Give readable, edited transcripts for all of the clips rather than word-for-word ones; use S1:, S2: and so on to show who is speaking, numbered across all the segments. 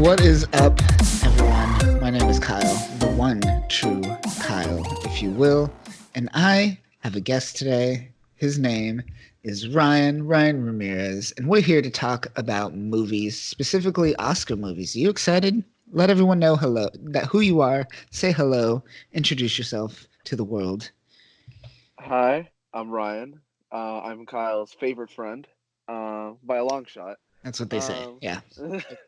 S1: What is up, everyone? My name is Kyle, the one true Kyle, if you will, and I have a guest today. His name is Ryan Ramirez, and we're here to talk about movies, specifically Oscar movies. Are you excited? Let everyone know who you are. Say hello. Introduce yourself to the world.
S2: Hi, I'm Ryan. I'm Kyle's favorite friend, by a long shot.
S1: That's what they say.
S2: Um,
S1: Yeah,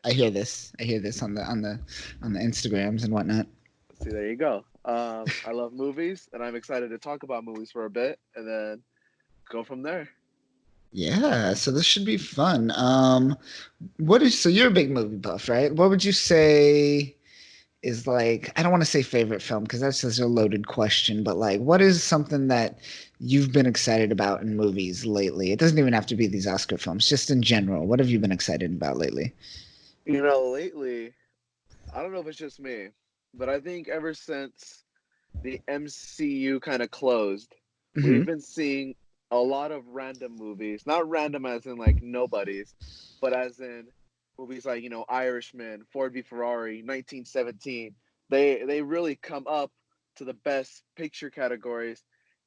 S1: I hear this. I hear this on the Instagrams and whatnot.
S2: see, there you go. I love movies, and I'm excited to talk about movies for a bit, and then go from there.
S1: Yeah, so this should be fun. So you're a big movie buff, right? What would you say is like, I don't want to say favorite film because that's just a loaded question, but like, what is something that you've been excited about in movies lately? It doesn't even have to be these Oscar films, just in general. What have you been excited about lately?
S2: Lately, I don't know if it's just me, but I think ever since the MCU kind of closed, we've
S1: Hmm.
S2: been seeing a lot of random movies. Not random as in like nobodies, but as in movies like, Irishman, Ford v Ferrari, 1917. They really come up to the best picture categories,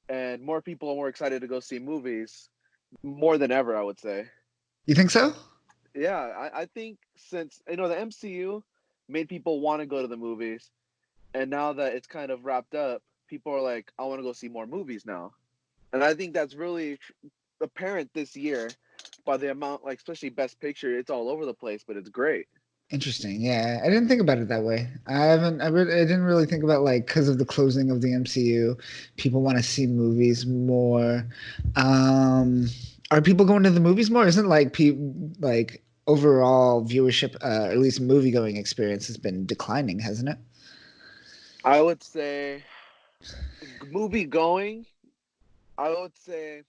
S2: and more people are more excited to go see movies more than ever, I would say.
S1: You think so?
S2: Yeah, I think since the MCU made people want to go to the movies, and now that it's kind of wrapped up, people are like, I want to go see more movies now. And I think that's really apparent this year by the amount, like, especially Best Picture. It's all over the place, but it's great.
S1: Interesting. Yeah, I didn't think about it that way. I didn't really think about like because of the closing of the MCU, people want to see movies more. Um, are people going to the movies more? Isn't like overall viewership, or at least movie going experience has been declining, hasn't it?
S2: I would say movie going, I would say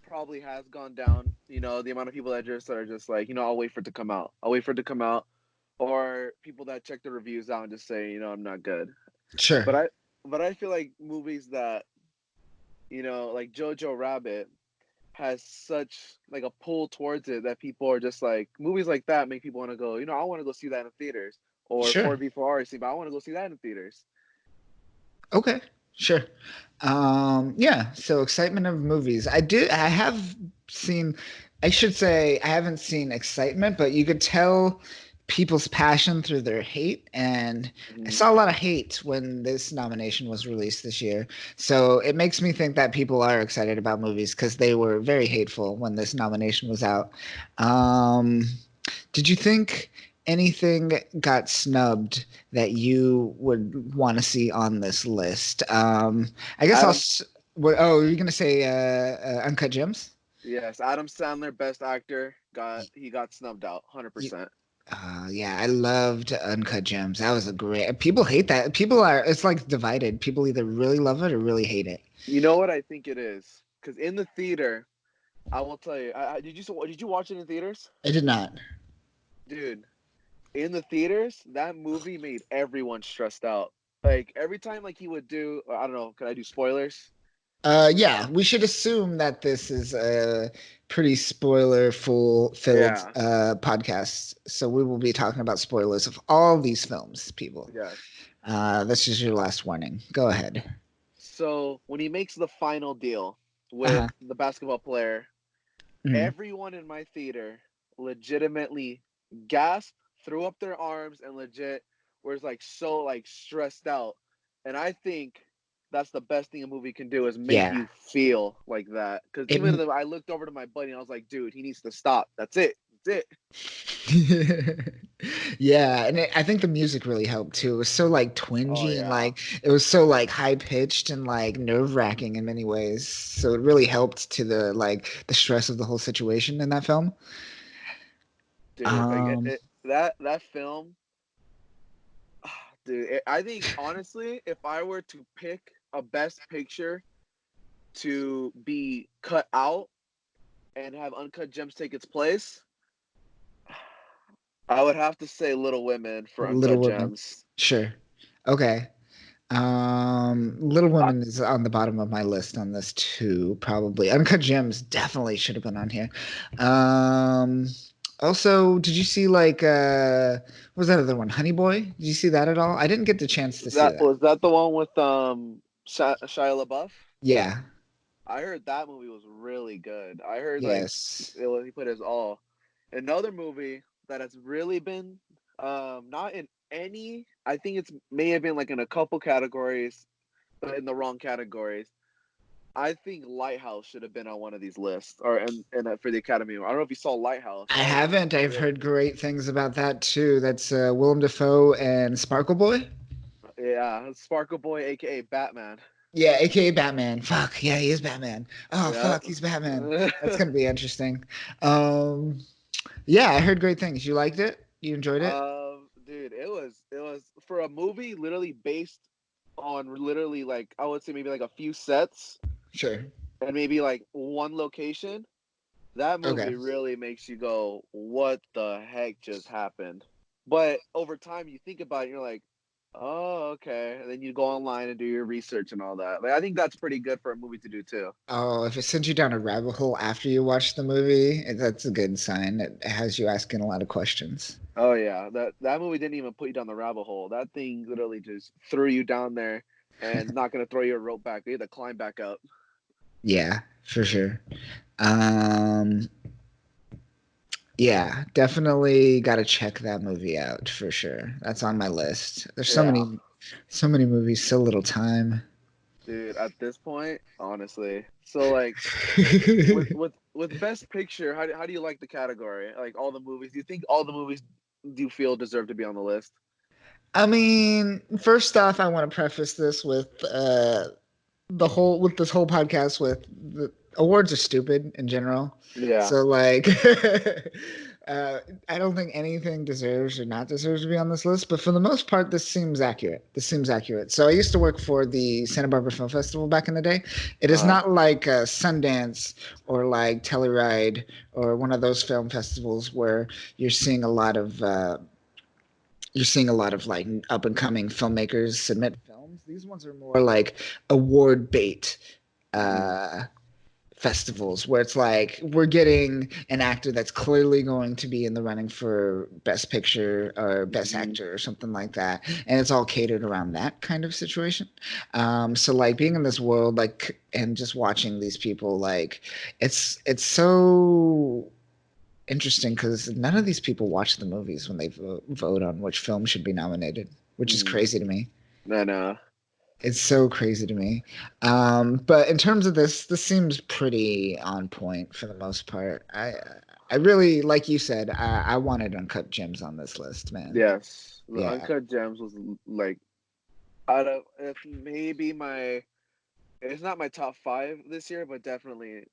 S2: probably has gone down. The amount of people that just are just like, I'll wait for it to come out. I'll wait for it to come out. Or people that check the reviews out and just say, I'm not good.
S1: Sure.
S2: But I feel like movies that, like Jojo Rabbit has such like a pull towards it that people are just like movies like that make people want to go. I want to go see that in theaters. Or
S1: Sure.
S2: 4B4R, see, but I want to go see that in theaters.
S1: Okay. Sure. Yeah, so excitement of movies. I have seen, I should say I haven't seen excitement, but you could tell people's passion through their hate. And I
S2: Mhm.
S1: saw a lot of hate when this nomination was released this year. So it makes me think that people are excited about movies because they were very hateful when this nomination was out. Um, did you think anything got snubbed that you would want to see on this list? I guess
S2: Adam,
S1: Oh, you're gonna say Uncut Gems?
S2: yes, Adam Sandler, best actor, got snubbed out, 100%.
S1: Yeah, I loved Uncut Gems. That was a great. People hate that. It's like divided. People either really love it or really hate it.
S2: You know what I think it is? Because in the theater, I will tell you. Did you watch it in theaters,
S1: I did not.
S2: dude? In the theaters, that movie made everyone stressed out. Like every time, like he would do. I don't know. Can I do spoilers?
S1: Yeah, we should assume that this is a pretty spoiler full filled
S2: Yeah.
S1: podcast. So we will be talking about spoilers of all these films, people.
S2: Yes.
S1: This is your last warning. Go ahead.
S2: So when he makes the final deal with
S1: Uh-huh.
S2: the basketball player,
S1: Mhm.
S2: everyone in my theater legitimately gasped, threw up their arms, and legit was like so like stressed out. And I think that's the best thing a movie can do is make
S1: Yeah.
S2: you feel like that. Because
S1: It,
S2: even though I looked over to my buddy and I was like, dude, he needs to stop. That's it. That's it.
S1: yeah, and I think the music really helped too. It was so like
S2: Oh
S1: twingy and
S2: yeah,
S1: like it was so like high pitched and like nerve wracking in many ways. So it really helped to the stress of the whole situation in that film.
S2: dude. Like
S1: Um,
S2: that film, dude. I think honestly, if I were to pick a best picture to be cut out and have Uncut Gems take its place, I would have to say Little Women for
S1: Little
S2: Uncut
S1: Women.
S2: Gems.
S1: Sure. Okay. Little
S2: I,
S1: Women is on the bottom of my list on this too, probably. Uncut Gems definitely should have been on here. Um, Also, did you see like what was that other one? Honey Boy? Did you see that at all? I didn't get the chance to see
S2: That
S1: that.
S2: was that the one with Shia LaBeouf?
S1: Yeah.
S2: I heard that movie was really good. I heard like
S1: Yes.
S2: he put his all. Another movie that has really been not in any. I think it's may have been like in a couple categories, but in the wrong categories. I think Lighthouse should have been on one of these lists or for the Academy. I don't know if you saw Lighthouse.
S1: I
S2: That was
S1: haven't. I've
S2: really
S1: heard great things about that too. That's Willem Dafoe and Sparkle Boy.
S2: yeah, Sparkle Boy, aka Batman.
S1: Yeah, aka Batman. Fuck, yeah, he is Batman. Oh
S2: Yeah.
S1: fuck, he's Batman. That's gonna be interesting. Um, yeah, I heard great things. You liked it? You enjoyed it?
S2: Dude, it was for a movie literally based on literally like I would say maybe like a few sets
S1: Sure.
S2: and maybe like one location. That
S1: Okay.
S2: movie really makes you go, "What the heck just happened?" But over time, you think about it, you're like, "Oh, okay." And then you go online and do your research and all that. Like, I think that's pretty good for a movie to do too.
S1: Oh, if it sends you down a rabbit hole after you watch the movie, that's a good sign. It has you asking a lot of questions.
S2: Oh yeah, that movie didn't even put you down the rabbit hole. That thing literally just threw you down there and not gonna throw your rope back. You had to climb back up.
S1: Yeah, for sure. Um, yeah, definitely got to check that movie out for sure. That's on my list. There's
S2: Yeah,
S1: so many movies, so little time.
S2: dude. At this point, honestly, so like with Best Picture, how do you like the category? Like all the movies? Do you think all the movies do you feel deserve to be on the list?
S1: I mean, first off, I want to preface this with this whole podcast with the awards are stupid in general.
S2: Yeah.
S1: So like I don't think anything deserves or not deserves to be on this list, but for the most part this seems accurate. This seems accurate. So I used to work for the Santa Barbara Film Festival back in the day. It is
S2: Uh.
S1: not like Sundance or like Telluride or one of those film festivals where you're seeing a lot of like up and coming filmmakers submit films. These ones are more like award bait
S2: Mhm.
S1: uh, festivals where it's like we're getting an actor that's clearly going to be in the running for best picture or best
S2: Mhm.
S1: actor or something like that, and it's all catered around that kind of situation. So like being in this world like and just watching these people like it's so interesting because none of these people watch the movies when they vote on which film should be nominated, which is
S2: Mhm.
S1: crazy to me.
S2: And
S1: It's so crazy to me. But in terms of this seems pretty on point for the most part. I really, like you said, I wanted Uncut Gems on this list, man.
S2: yes, the
S1: Yeah.
S2: Uncut Gems was like out of if maybe my it's not my top five this year, but definitely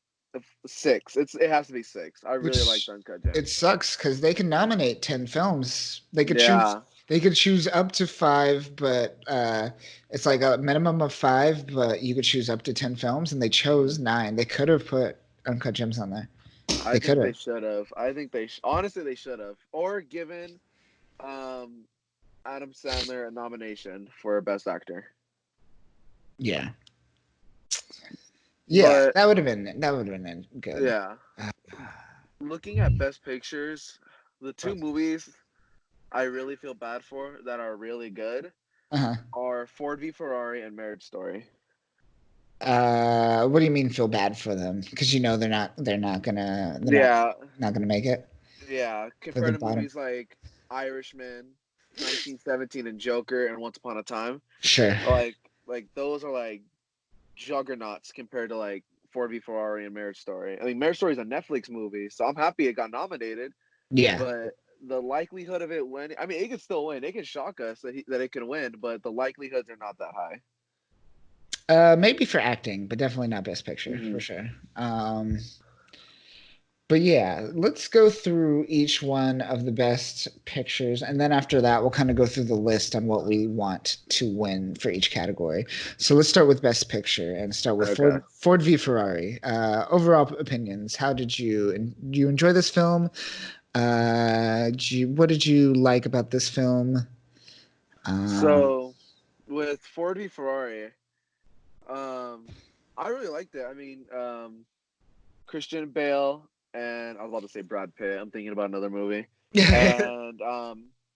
S2: six. It has to be six. I really liked
S1: Which
S2: Uncut
S1: it
S2: Gems.
S1: sucks because they can nominate 10 films.
S2: Yeah,
S1: They could choose up to five, but it's like a minimum of five, but you could choose up to 10 films, and they chose nine. They could have put Uncut Gems on there.
S2: I
S1: They could
S2: think they
S1: have.
S2: should have. I think honestly they should have, or given um Adam Sandler a nomination for Best Actor.
S1: Yeah. Yeah,
S2: But
S1: that would have been good.
S2: yeah,
S1: Uh,
S2: looking at Best Pictures, the two movies I really feel bad for that are really good
S1: uh-huh.
S2: are Ford v Ferrari and Marriage Story.
S1: What do you mean feel bad for them? Because you know they're
S2: Yeah,
S1: not gonna make it
S2: yeah.
S1: for the
S2: Compared to
S1: bottom.
S2: movies like Irishman, 1917, and Joker, and Once Upon a Time,
S1: Sure.
S2: like those are like juggernauts compared to like Ford v Ferrari and Marriage Story. I mean, Marriage Story is a Netflix movie, so I'm happy it got nominated.
S1: Yeah.
S2: But the likelihood of it winning, I mean, it could still win. It can shock us that it can win, but the likelihoods are not that high.
S1: Maybe for acting, but definitely not Best Picture
S2: Mm-hmm.
S1: for sure. But yeah, let's go through each one of the best pictures, and then after that, we'll kind of go through the list on what we want to win for each category. So let's start with Best Picture and start with
S2: Okay.
S1: Ford v Ferrari. Overall opinions. How did you enjoy this film? What did you like about this film? Um,
S2: So with Ford v Ferrari, um, I really liked it. I mean, Christian Bale and I was about to say Brad Pitt. I'm thinking about another movie.
S1: Yeah.
S2: And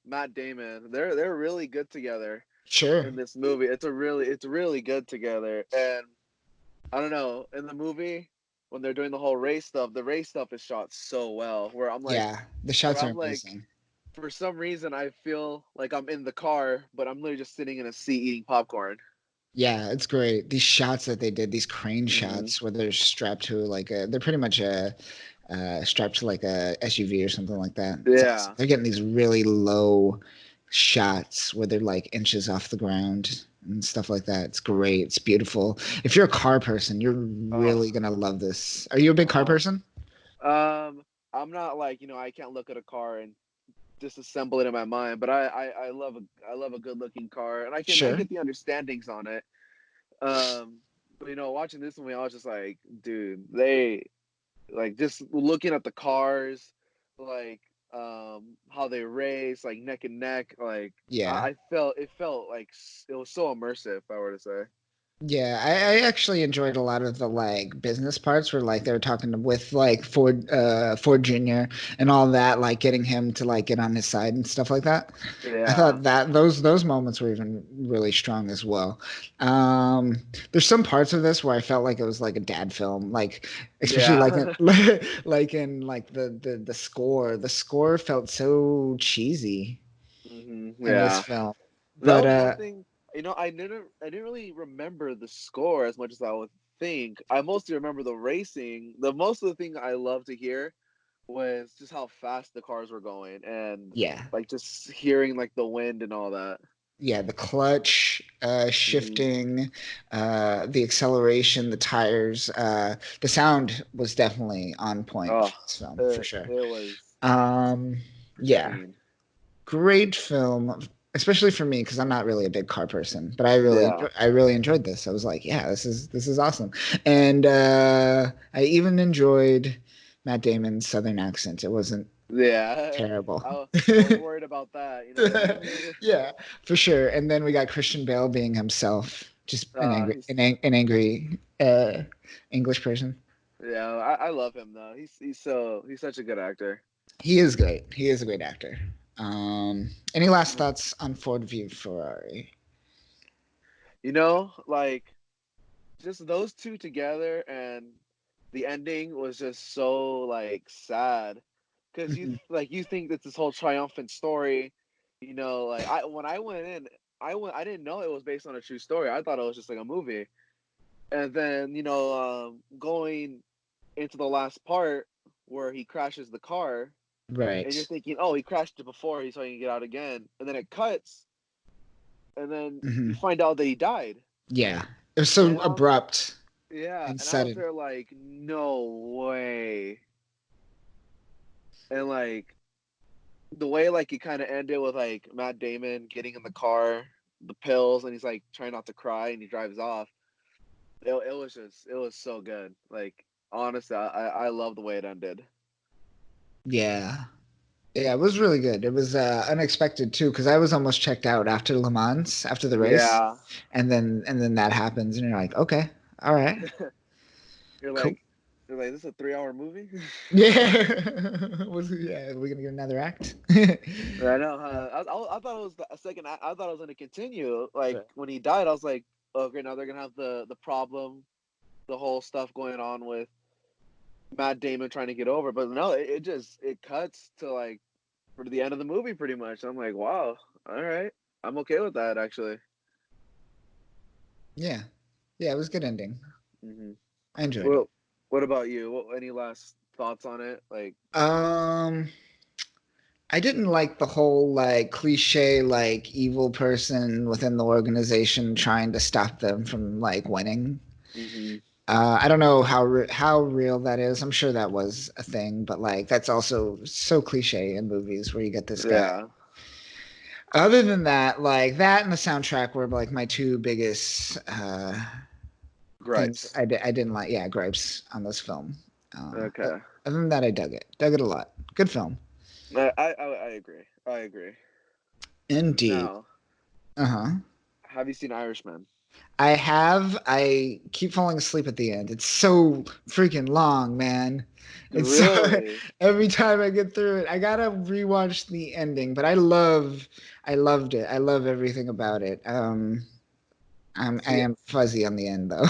S2: Matt Damon. They're really good together
S1: Sure.
S2: in this movie. It's really good together. And I don't know, in the movie when they're doing the whole race stuff, the race stuff is shot so well.
S1: Yeah. The
S2: Where
S1: shots are
S2: I'm like,
S1: amazing.
S2: for some reason I feel like I'm in the car, but I'm literally just sitting in a seat eating popcorn.
S1: Yeah, it's great. These shots that they did, these crane
S2: Hmm.
S1: shots where they're strapped to like they're pretty much strapped to like a SUV or something like that. It's awesome.
S2: Yeah.
S1: They're getting these really low shots where they're like inches off the ground and stuff like that. It's great. It's beautiful. If you're a car person, you're
S2: Oh,
S1: really gonna love this. Are you a big car
S2: oh.
S1: person?
S2: I'm not like, I can't look at a car and disassemble it in my mind, but I love a good looking car, and I
S1: Sure.
S2: get the understandings on it. But watching this movie, I was just like, dude, they like just looking at the cars, like how they race, like neck and neck, like
S1: Yeah.
S2: I felt it felt like it was so immersive, if I were to say.
S1: Yeah, I actually enjoyed a lot of the like business parts where like they were talking with like Ford Jr. and all that, like getting him to like get on his side and stuff like that. I
S2: Yeah,
S1: thought that those moments were even really strong as well. Um, there's some parts of this where I felt like it was like a dad film, like especially like in,
S2: yeah.
S1: like in like the score. The score felt so cheesy in this
S2: Yeah.
S1: film.
S2: That
S1: But
S2: was one thing. I didn't really remember the score as much as I would think. I mostly remember the racing. The most of the thing I love to hear was just how fast the cars were going, and
S1: yeah.
S2: like just hearing like the wind and all that.
S1: Yeah, the clutch,
S2: Hmm.
S1: shifting, the acceleration, the tires, the sound was definitely on point
S2: Oh,
S1: for this film for
S2: it,
S1: sure.
S2: it was
S1: Um, yeah,
S2: pristine.
S1: great film, especially for me because I'm not really a big car person, but
S2: Yeah,
S1: I really enjoyed this. I was like, yeah, this is awesome, and I even enjoyed Matt Damon's Southern accent. It wasn't
S2: yeah.
S1: terrible.
S2: I was worried about that.
S1: Yeah, for sure. And then we got Christian Bale being himself, just
S2: He's
S1: an angry English person.
S2: yeah. I love him though. He's such a good actor.
S1: He is great. He is a great actor. Any last
S2: Mm.
S1: thoughts on Ford v Ferrari?
S2: Like just those two together, and the ending was just so like sad because
S1: Mhm.
S2: you think that this whole triumphant story, like I when I went in, I didn't know it was based on a true story. I thought it was just like a movie, and then going into the last part where he crashes the car, and you're
S1: Right.
S2: thinking, oh, he crashed it before, he's trying to get out again, and then it cuts, and then you
S1: Hmm.
S2: find out that he died,
S1: Yeah. It was so
S2: and I was
S1: abrupt
S2: yeah,
S1: and
S2: and I was
S1: sudden.
S2: there like, no way. And like the way like it kind of ended with like Matt Damon getting in the car, the pills, and he's like trying not to cry, and he drives off. It was so good. Like honestly, I love the way it ended.
S1: Yeah. Yeah, it was really good. It was unexpected too, because I was almost checked out after Le Mans, after the race,
S2: Yeah,
S1: and then that happens, and you're like, okay, all right,
S2: you're
S1: cool.
S2: like this is a 3 hour movie.
S1: Yeah. Yeah, we're gonna get another act.
S2: I know.
S1: Uh,
S2: I thought it was a second. I thought it was going to continue. Like
S1: right.
S2: when he died, I was like, okay, now they're gonna have the problem, the whole stuff going on with Matt Damon trying to get over. But no, it cuts to like for the end of the movie pretty much. I'm like, wow, all right, I'm okay with that actually.
S1: Yeah. Yeah, it was a good ending.
S2: Hmm.
S1: I enjoyed it.
S2: Well, what about you? Any last thoughts on it? Like,
S1: Um, I didn't like the whole like cliche like evil person within the organization trying to stop them from like winning.
S2: hmm
S1: I don't know how real that is. I'm sure that was a thing, but like that's also so cliche in movies where you get this guy.
S2: yeah,
S1: Other than that, like that and the soundtrack were like my two biggest things
S2: gripes.
S1: I didn't like. Yeah, gripes on this film.
S2: Okay,
S1: Other than that, I dug it. Dug it a lot. Good film.
S2: I agree. I agree.
S1: Indeed.
S2: Now,
S1: Uh huh.
S2: have you seen Irishman?
S1: I have. I keep falling asleep at the end. It's so freaking long, man. It's so,
S2: Really?
S1: every time I get through it, I gotta rewatch the ending. But I loved it. I love everything about it. I
S2: See,
S1: am fuzzy on the end though.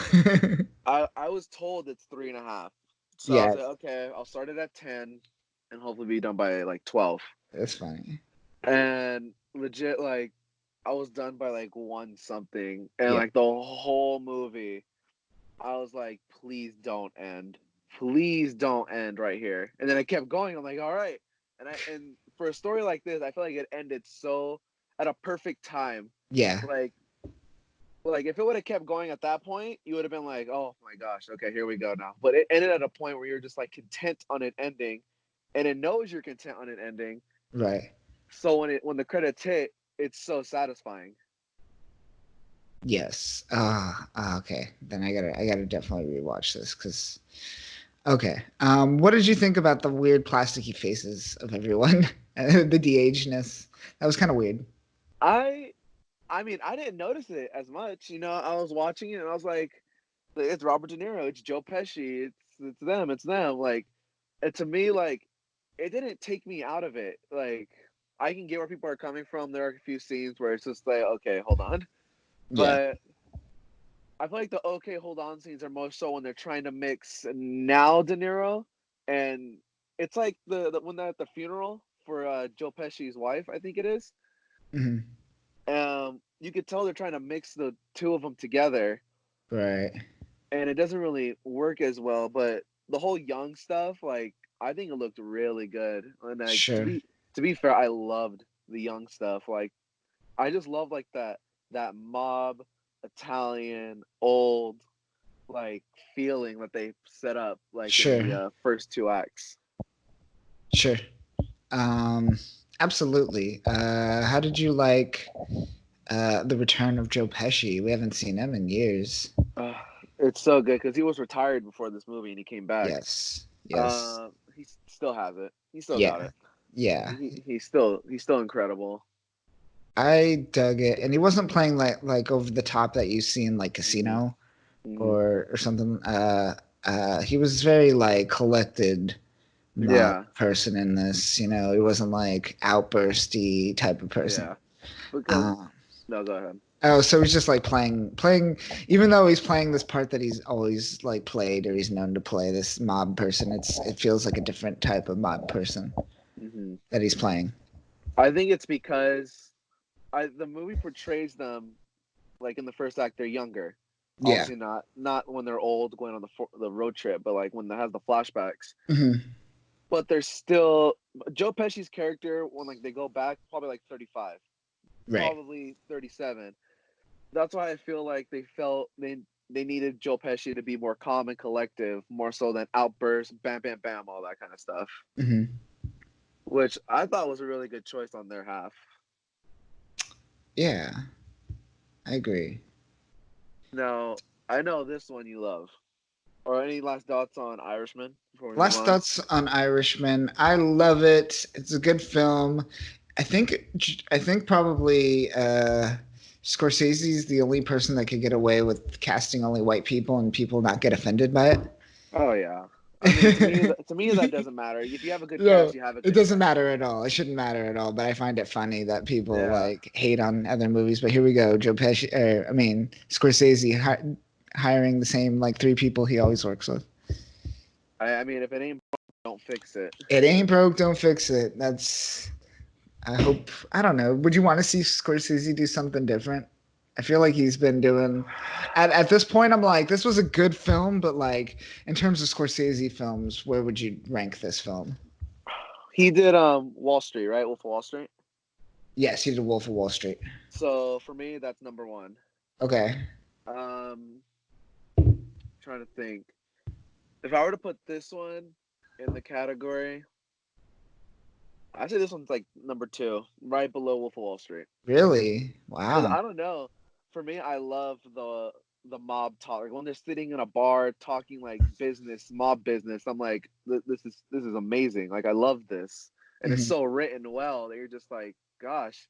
S2: I was told it's 3.5, so I was
S1: Yeah,
S2: like, okay, I'll start it at 10, and hopefully be done by like 12.
S1: it's funny.
S2: And legit, like, I was done by like one something, and
S1: Yeah,
S2: like the whole movie, I was like, please don't end right here. And then I kept going. I'm like, all right. And for a story like this, I feel like it ended so at a perfect time.
S1: yeah,
S2: Like like if it would have kept going at that point, you would have been like, oh my gosh, okay, here we go now. But it ended at a point where you're just like content on it ending, and it knows you're content on it ending.
S1: right.
S2: So when the credits hit, it's so satisfying.
S1: Yes. Okay. Then I gotta definitely rewatch this because okay. What did you think about the weird plasticky faces of everyone? The de-agedness. That was kind of weird.
S2: I I mean, I didn't notice it as much. I was watching it and I was like, it's Robert De Niro, it's Joe Pesci, it's them. Like, and to me, like, it didn't take me out of it. Like, I can get where people are coming from. There are a few scenes where it's just like, okay, hold on.
S1: Yeah.
S2: But I feel like the okay, hold on scenes are more so when they're trying to mix now De Niro, and it's like the when they're at the funeral for Joe Pesci's wife, I think it is.
S1: Hmm.
S2: You could tell they're trying to mix the two of them together,
S1: Right.
S2: and it doesn't really work as well. But the whole young stuff, like, I think it looked really good. And like
S1: Sure.
S2: to be fair, I loved the young stuff. Like, I just love like that mob Italian old like feeling that they set up like in the
S1: Sure.
S2: first two acts.
S1: Sure. Um, Absolutely. How did you like the return of Joe Pesci? We haven't seen him in years.
S2: Uh, it's so good because he was retired before this movie and he came back.
S1: Yes. Yes.
S2: He still has it. He still got
S1: Yeah.
S2: it.
S1: Yeah.
S2: He's still incredible.
S1: I dug it, and he wasn't playing like over the top that you see in like
S2: Hmm.
S1: Casino
S2: Hmm.
S1: or something. He was very like collected mob
S2: Yeah,
S1: person in this. He wasn't like outbursty type of person.
S2: yeah. Because
S1: Uh,
S2: no, go ahead.
S1: oh, so he's just like playing, even though he's playing this part that he's always like played or he's known to play this mob person. It feels like a different type of mob person
S2: Hmm.
S1: that he's playing.
S2: I think it's because the movie portrays them like in the first act they're younger.
S1: Yeah.
S2: Obviously not when they're old going on the road trip, but like when they have the flashbacks.
S1: Hmm.
S2: But they're still Joe Pesci's character when like they go back probably like 35,
S1: Right.
S2: probably 37. That's why I feel like they felt they needed Joe Pesci to be more calm and collective, more so than outbursts, bam, bam, bam, all that kind of stuff.
S1: Hmm.
S2: Which I thought was a really good choice on their half.
S1: Yeah, I agree.
S2: Now, I know this one you love. Or any last thoughts on Irishman before we move
S1: Last
S2: on?
S1: thoughts on Irishman. I love it. It's a good film. I think I think probably Scorsese's the only person that could get away with casting only white people and people not get offended by
S2: Oh yeah. I mean,
S1: it.
S2: to me that doesn't matter. If you have a good
S1: No,
S2: cast, you have a
S1: it
S2: good
S1: doesn't
S2: cast.
S1: matter at all. It shouldn't matter at all. But I find it funny that people
S2: Yeah.
S1: like hate on other movies. But here we go, Joe Pesci. I mean, Scorsese hiring the same like three people he always works with.
S2: I mean, if it ain't broke, don't fix it.
S1: It ain't broke, don't fix it. That's. I hope. I don't know. Would you want to see Scorsese do something different? I feel like he's been doing. At this point, I'm like, this was a good film, but like in terms of Scorsese films, where would you rank this film?
S2: He did Wall Street, right? Wolf of Wall Street.
S1: Yes, he did Wolf of Wall Street.
S2: So for me, that's number one.
S1: Okay.
S2: Um, trying to think. If I were to put this one in the category, I'd say this one's like number two, right below Wolf of Wall Street.
S1: Really?
S2: Because
S1: Wow.
S2: I don't know. For me, I love the mob talk. Like when they're sitting in a bar talking like business, mob business. I'm like, this is amazing. Like I love this, and it's
S1: Mhm.
S2: so written well that you're just like, gosh,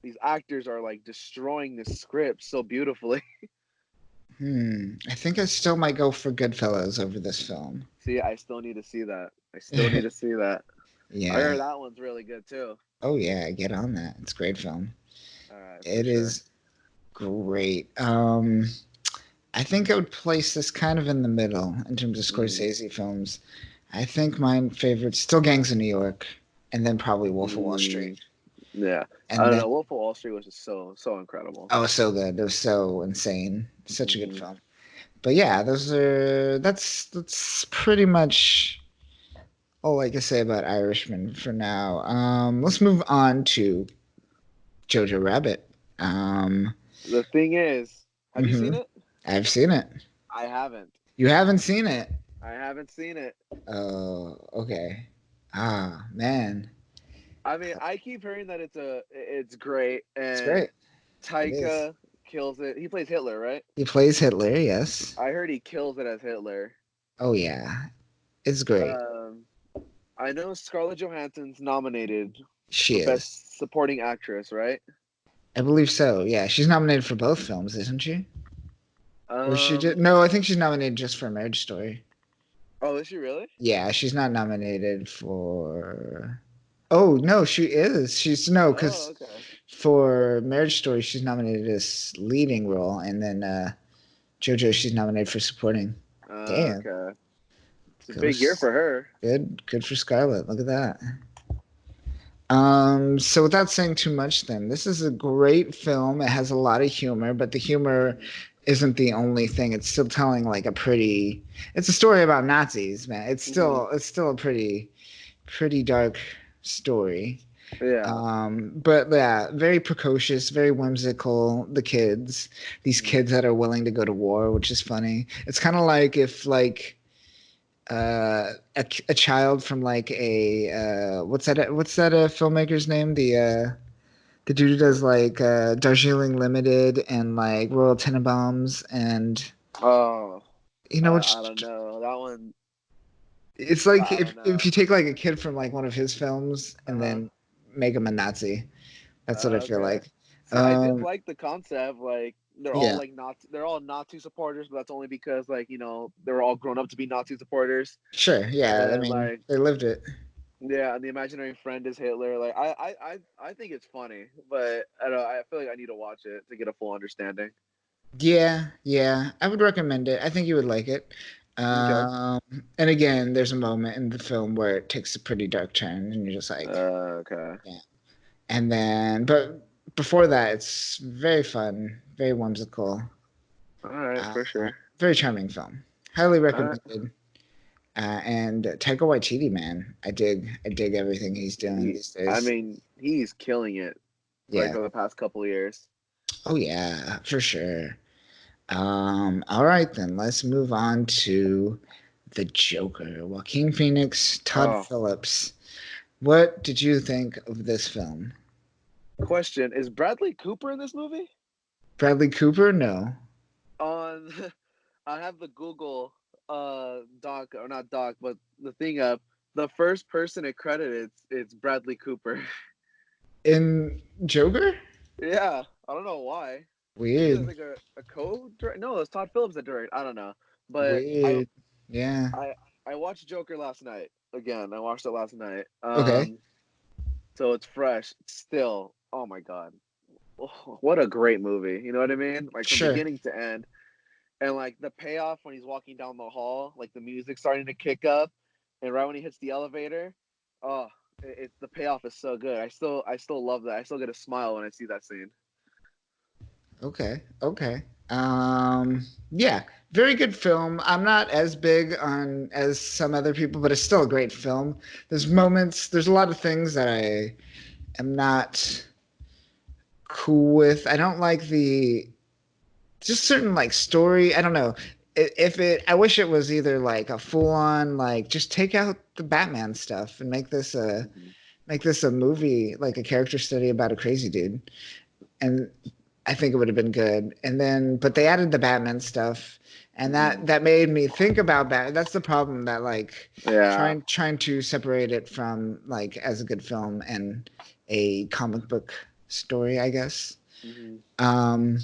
S2: these actors are like destroying this script so beautifully.
S1: I think I still might go for Goodfellas over this film.
S2: See, I still need to see that. I still need to see that. I
S1: Yeah.
S2: heard that one's really good too.
S1: Oh yeah, get on that. It's a great film.
S2: All right, for
S1: It
S2: sure.
S1: is great. I think I would place this kind of in the middle in terms of
S2: Mm,
S1: Scorsese films. I think my favorite's still Gangs of New York, and then probably Wolf of Wall Street.
S2: mm, yeah, I
S1: And
S2: don't
S1: then
S2: know. Wolf of Wall Street was just so incredible.
S1: oh, so good. It was so insane. Such a good
S2: Hmm.
S1: film. But yeah, that's pretty much all I can say about Irishman for now. Let's move on to Jojo Rabbit. Um,
S2: The thing is, have you seen
S1: mhm,
S2: it?
S1: I've seen it.
S2: I haven't.
S1: You haven't seen it?
S2: I haven't seen it.
S1: Oh, okay. Ah, man,
S2: I mean, I keep hearing that it's great
S1: it's
S2: and
S1: great. It is.
S2: Taika kills it. He plays Hitler, right?
S1: He plays Hitler, yes.
S2: I heard he kills it as Hitler.
S1: Oh yeah, it's great.
S2: Um, I know Scarlett Johansson's nominated
S1: She
S2: for
S1: is.
S2: Best Supporting Actress, right?
S1: I believe so. Yeah, she's nominated for both films, isn't she? Or she
S2: Um,
S1: did? No, I think she's nominated just for Marriage Story.
S2: oh, is she really?
S1: Yeah, she's not nominated for. Oh no, she is. She's no,
S2: Oh,
S1: because
S2: okay.
S1: for Marriage Story, she's nominated as leading role, and then JoJo, she's nominated for supporting. Damn,
S2: Okay. It's a big year
S1: goes
S2: for her.
S1: good for Scarlett. Look at that. So without saying too much, then this is a great film. It has a lot of humor, but the humor isn't the only thing. It's still telling like a pretty. It's a story about Nazis, man.
S2: Hmm.
S1: It's still a pretty dark story.
S2: Yeah.
S1: But yeah, very precocious, very whimsical. The kids, these
S2: Mhm.
S1: kids that are willing to go to war, which is funny. It's kind of like if like a child from like a what's that filmmaker's name, the dude who does like Darjeeling Limited and like Royal Tenenbaums, and
S2: Oh,
S1: you know it's
S2: I don't know. That one,
S1: it's like
S2: I don't
S1: if
S2: know.
S1: you take like a kid from like one of his films and
S2: Uh-huh.
S1: then make him a Nazi. That's what I feel
S2: Okay.
S1: like.
S2: See, I did
S1: um
S2: like the concept. Like
S1: yeah,
S2: they're all Nazi supporters, but that's only because like they were all grown up to be Nazi supporters.
S1: sure, yeah, I
S2: And
S1: mean
S2: like
S1: they lived it.
S2: yeah, and the imaginary friend is Hitler. Like I think it's funny, but I don't know. I feel like I need to watch it to get a full understanding.
S1: Yeah, I would recommend it. I think you would like it.
S2: Okay.
S1: um and again, there's a moment in the film where it takes a pretty dark turn and you're just like,
S2: Okay.
S1: yeah. And then, but before that, it's very fun, very whimsical,
S2: All right,
S1: uh,
S2: for sure.
S1: very charming film. Highly
S2: All right.
S1: recommended. And Taika Waititi, man, I dig everything he's doing these
S2: I
S1: days.
S2: mean, he's killing it like
S1: Yeah.
S2: for the past couple of years.
S1: Oh yeah, for sure. All right then, let's move on to the Joker. Joaquin Phoenix, Todd
S2: Oh,
S1: Phillips. What did you think of this film?
S2: question: is Bradley Cooper in this movie?
S1: Bradley Cooper? No.
S2: On, I have the Google doc or not doc, but the thing up. The first person it credited it's Bradley Cooper.
S1: In Joker?
S2: Yeah, I don't know why. Maybe there's
S1: Weird.
S2: like a code. No, it's Todd Phillips that directed. I don't know, but
S1: Weird. Yeah.
S2: I I watched Joker last night again. I watched it last night.
S1: Okay.
S2: So it's fresh still. Oh my god, what a great movie. You know what I mean? Like from
S1: Sure.
S2: beginning to end, and like the payoff when he's walking down the hall, like the music starting to kick up, and right when he hits the elevator, oh, the payoff is so good. I still love that. I still get a smile when I see that scene.
S1: Okay. Okay. Yeah, very good film. I'm not as big on as some other people, but it's still a great film. There's a lot of things that I am not cool with. I don't like the just certain like story. I don't know. If it, I wish it was either like a full on like just take out the Batman stuff and
S2: Mm-hmm.
S1: make this a movie like a character study about a crazy dude. And I think it would have been good. And then, but they added the Batman stuff, and
S2: Mm-hmm.
S1: that made me think about Batman. That's the problem, that like
S2: Yeah.
S1: trying to separate it from like as a good film and a comic book story, I guess.
S2: Mm-hmm.
S1: Um,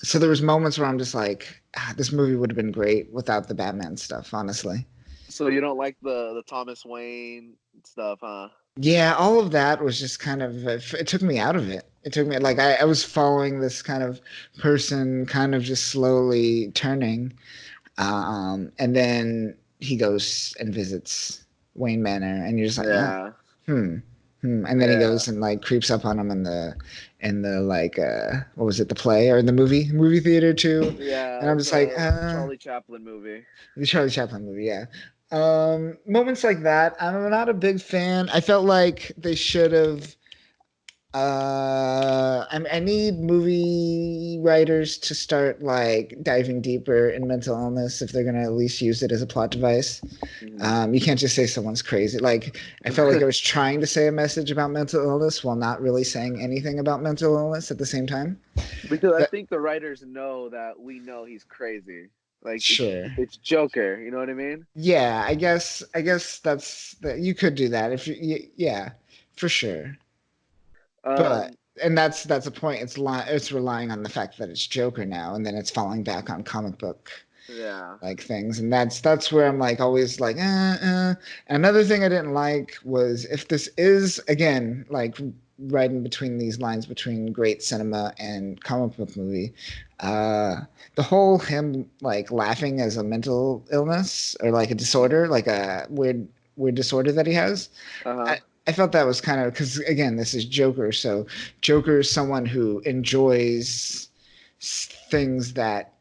S1: So there was moments where I'm just like, this movie would have been great without the Batman stuff, honestly.
S2: So you don't like the Thomas Wayne stuff, huh?
S1: Yeah, all of that was just kind of it took me out of it. It took me like I was following this kind of person, kind of just slowly turning, and then he goes and visits Wayne Manor, and you're just like, oh,
S2: Yeah,
S1: hmm, and then he
S2: yeah,
S1: goes and like creeps up on him in the like what was it, the play or the movie theater too, and
S2: yeah.
S1: I'm just like,
S2: The Charlie Chaplin movie.
S1: the Charlie Chaplin movie, yeah. Moments like that, I'm not a big fan. I felt like they should have. I need movie writers to start like diving deeper in mental illness if they're gonna at least use it as a plot device.
S2: Mhm.
S1: You can't just say someone's crazy. Like I felt like I was trying to say a message about mental illness while not really saying anything about mental illness at the same time.
S2: Because I
S1: But
S2: think the writers know that we know he's crazy. Like
S1: sure.
S2: it's Joker. You know what I mean?
S1: Yeah, I guess that's that you could do that if yeah, for sure. But
S2: Um,
S1: and that's a point. It's relying on the fact that it's Joker now, and then it's falling back on comic book
S2: yeah.
S1: like things, and that's where I'm like always like, Another thing I didn't like was if this is again like right in between these lines between great cinema and comic book movie, uh, the whole him like laughing as a mental illness or like a disorder, like a weird disorder that he has.
S2: Uh huh.
S1: I felt that was kind of because again, this is Joker, so Joker is someone who enjoys things that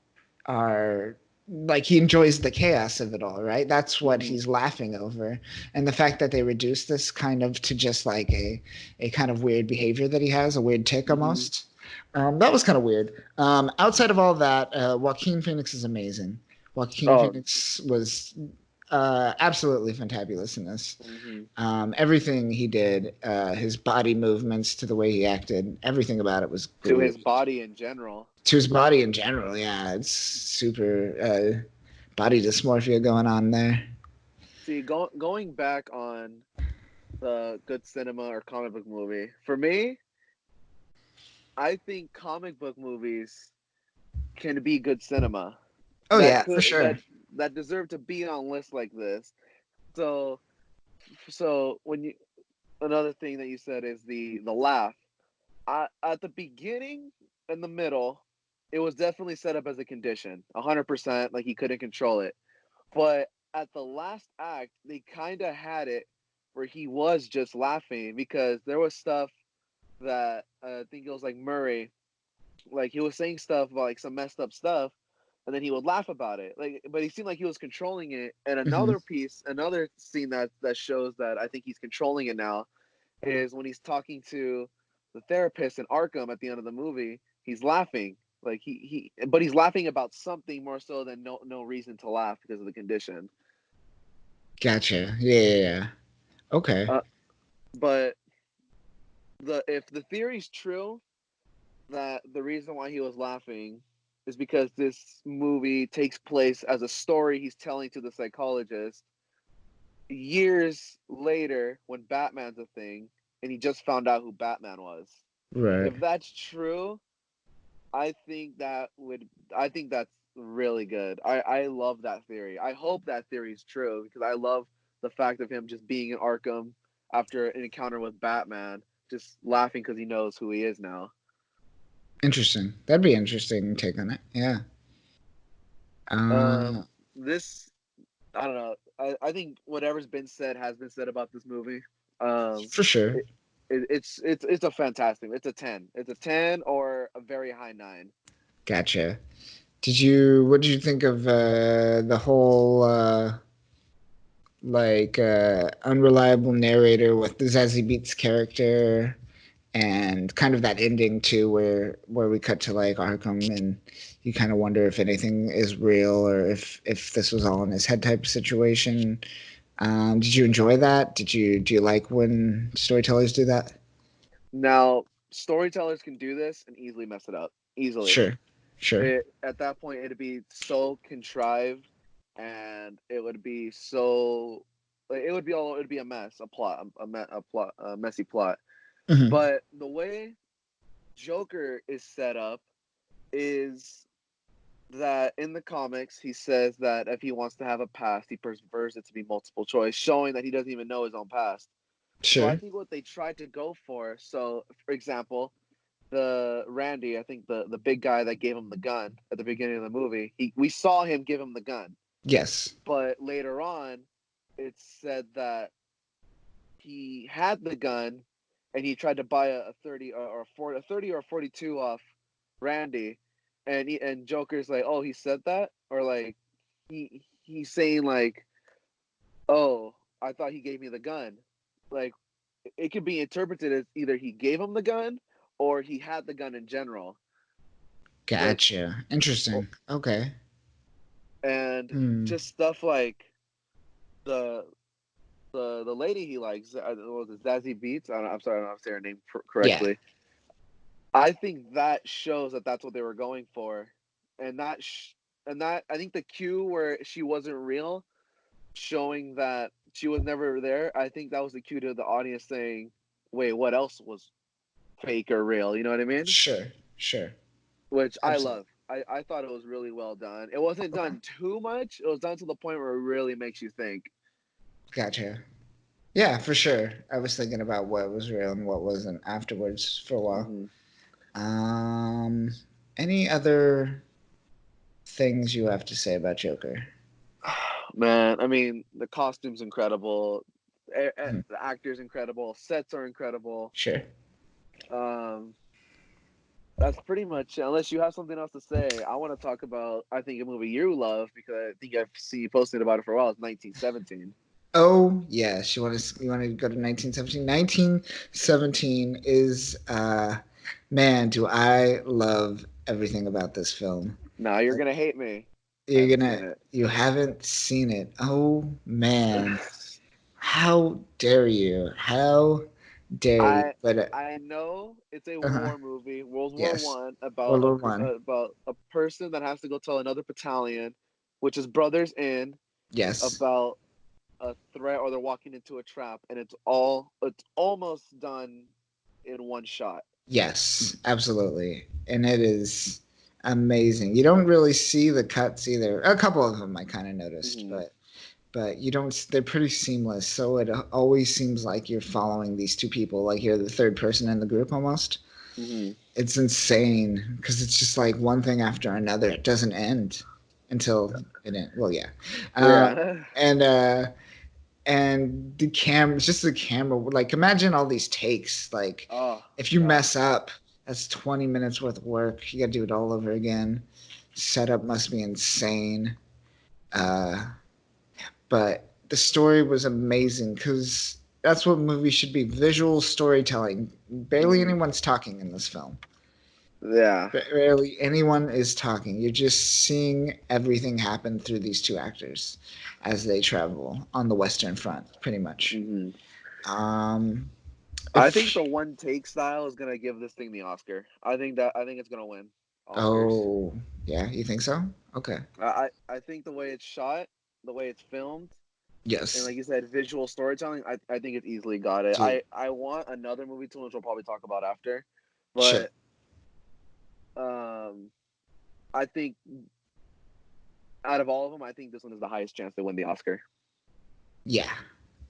S1: are like he enjoys the chaos of it all, right? That's what
S2: Hmm.
S1: he's laughing over, and the fact that they reduce this kind of to just like a kind of weird behavior that he has, a weird tick
S2: Hmm.
S1: almost. That was kind of weird. Outside of all that, Joaquin Phoenix is amazing. Joaquin
S2: Oh.
S1: Phoenix was absolutely fantabulous in this.
S2: Hmm.
S1: Everything he did, his body movements to the way he acted, everything about it was
S2: To
S1: great.
S2: his body in general.
S1: To his body in general, yeah, it's super body dysmorphia going on there.
S2: See, going back on the good cinema or comic book movie, for me, I think comic book movies can be good cinema.
S1: Oh
S2: That
S1: yeah, for
S2: could
S1: sure.
S2: that deserve to be on lists like this. So so when you another thing that you said is the laugh. At the beginning and the middle, it was definitely set up as a condition, 100%. Like he couldn't control it. But at the last act, they kind of had it where he was just laughing because there was stuff that I think it was like Murray, like he was saying stuff about like some messed up stuff, and then he would laugh about it. Like, but he seemed like he was controlling it. And
S1: Hmm.
S2: another scene that shows that I think he's controlling it now is when he's talking to the therapist in Arkham at the end of the movie. He's laughing, like but he's laughing about something more so than no reason to laugh because of the condition.
S1: Gotcha. Yeah, yeah, yeah. Okay.
S2: Uh, but the if the theory's true that the reason why he was laughing is because this movie takes place as a story he's telling to the psychologist years later when Batman's a thing and he just found out who Batman was.
S1: Right.
S2: If that's true, I think that would I think that's really good. I love that theory. I hope that theory is true because I love the fact of him just being in Arkham after an encounter with Batman, just laughing because he knows who he is now.
S1: Interesting. That'd be interesting take on it. Yeah.
S2: Um,
S1: Uh,
S2: this I don't know. I think whatever's been said has been said about this movie. Um,
S1: for sure.
S2: it, it's a fantastic. It's a 10. It's a 10 or a very high 9.
S1: Gotcha. What did you think of the whole unreliable narrator with the Zazie Beats character and kind of that ending too where we cut to like Arkham and you kind of wonder if anything is real or if this was all in his head type of situation. Did you enjoy that? Do you like when storytellers do that?
S2: Now, storytellers can do this and easily mess it up. Easily.
S1: Sure, sure.
S2: At that point, it'd be so contrived, and it would be so. Like, it'd be a mess, a plot, a plot, a messy plot.
S1: Hmm.
S2: But the way Joker is set up is that in the comics he says that if he wants to have a past, he prefers it to be multiple choice, showing that he doesn't even know his own past. So I
S1: Sure.
S2: think what they tried to go for, so for example, the Randy, I think the big guy that gave him the gun at the beginning of the movie, we saw him give him the gun,
S1: Yes.
S2: but later on, it said that he had the gun and he tried to buy a 30 or a 40, a 30 or a 42 off Randy, and Joker's like, "Oh, he said that?" Or like he's saying like, "Oh, I thought he gave me the gun." Like it could be interpreted as either he gave him the gun or he had the gun in general, which
S1: Gotcha. Interesting. Okay.
S2: and
S1: Hmm.
S2: just stuff like the the lady he likes, what was it, Zazie Beats? I'm sorry, I don't know if I'm saying her name
S1: Yeah.
S2: correctly. I think that shows that that's what they were going for, and that I think the cue where she wasn't real, showing that she was never there. I think that was the cue to the audience saying, "Wait, what else was fake or real?" You know what I mean?
S1: Sure. Sure.
S2: Which I
S1: Absolutely.
S2: love. I thought it was really well done. It wasn't
S1: Okay.
S2: done too much. It was done to the point where it really makes you think.
S1: Gotcha. Yeah, for sure. I was thinking about what was real and what wasn't afterwards for a while.
S2: Hmm.
S1: Um, any other things you have to say about Joker?
S2: Man, I mean, the costume's incredible.
S1: Mhm.
S2: The actor's incredible. Sets are incredible.
S1: Sure.
S2: Um, that's pretty much it. Unless you have something else to say, I want to talk about, I think, a movie you love because I think I've seen you posting about it for a while. It's 1917.
S1: Oh, yes. You want to go to 1917? 1917 is man, do I love everything about this film.
S2: Now you're gonna hate me. I
S1: You're
S2: haven't
S1: gonna
S2: seen it.
S1: you haven't seen it. Oh man. How dare you? How dare you?
S2: I
S1: But
S2: I know it's a
S1: uh-huh.
S2: war movie, World War
S1: Yes.
S2: One,
S1: World War One.
S2: about a person that has to go tell another battalion, which is brothers in,
S1: Yes.
S2: about a threat or they're walking into a trap, and it's almost done in one shot.
S1: Yes, absolutely. And it is amazing. You don't really see the cuts either. A couple of them I kind of noticed,
S2: Hmm.
S1: but you don't, they're pretty seamless. So it always seems like you're following these two people, like you're the third person in the group almost.
S2: Hmm.
S1: It's insane because it's just like one thing after another. It doesn't end until it ends. Well, yeah. Uh,
S2: Yeah.
S1: and the camera, just the camera, like imagine all these takes. Like
S2: Oh
S1: if you
S2: God.
S1: mess up, that's 20 minutes worth of work. You got to do it all over again. Setup must be insane. Uh, but the story was amazing because that's what movies should be, visual storytelling. Barely
S2: Hmm.
S1: anyone's talking in this film.
S2: Yeah.
S1: Barely anyone is talking. You're just seeing everything happen through these two actors as they travel on the Western Front, pretty much.
S2: Hmm.
S1: Um,
S2: I think
S1: if
S2: the one take style is gonna give this thing the Oscar. I think it's gonna win Oscars.
S1: oh yeah, you think so? Okay.
S2: I think the way it's shot, the way it's filmed, and
S1: Yes,
S2: like you said, visual storytelling, I think it's easily got it.
S1: dude.
S2: I want another movie too, which we'll probably talk about after.
S1: Sure.
S2: But um I think out of all of them, I think this one is the highest chance to win the Oscar.
S1: Yeah.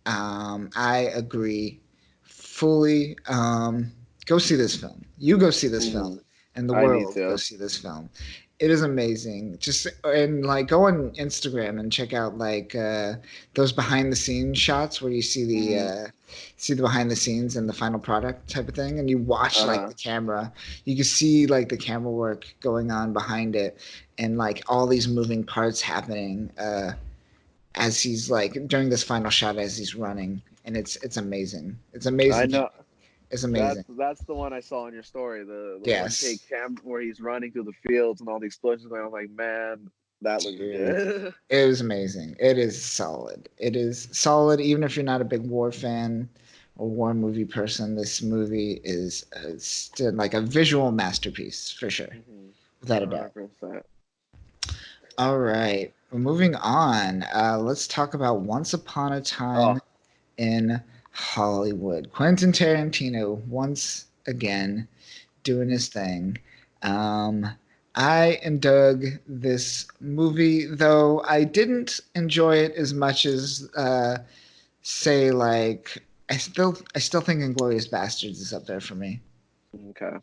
S1: I agree fully. Go see this film. You go see this
S2: Hmm.
S1: film, and the
S2: I need
S1: world go
S2: to.
S1: see this film. It is amazing. Just and like go on Instagram and check out like those behind the scenes shots where you
S2: Hmm.
S1: see the behind the scenes and the final product type of thing, and you watch like
S2: Uh-huh.
S1: the camera. You can see like the camera work going on behind it, and like all these moving parts happening. As he's like during this final shot as he's running, and it's amazing. It's
S2: I
S1: amazing.
S2: know
S1: It's amazing.
S2: that's the one I saw in your story. The one take
S1: Yes,
S2: cam where he's running through the fields and all the explosions. And I was like, man, that looks
S1: dude,
S2: good.
S1: it was amazing. It is solid. It is solid. Even if you're not a big war fan or war movie person, this movie is still like a visual masterpiece for sure,
S2: Hmm.
S1: without a doubt.
S2: 100%.
S1: All right, moving on. Let's talk about Once Upon a
S2: Oh,
S1: Time in Hollywood. Quentin Tarantino once again doing his thing. Um, I dug this movie, though I didn't enjoy it as much as say like I still think Inglorious Bastards is up there for me.
S2: Okay.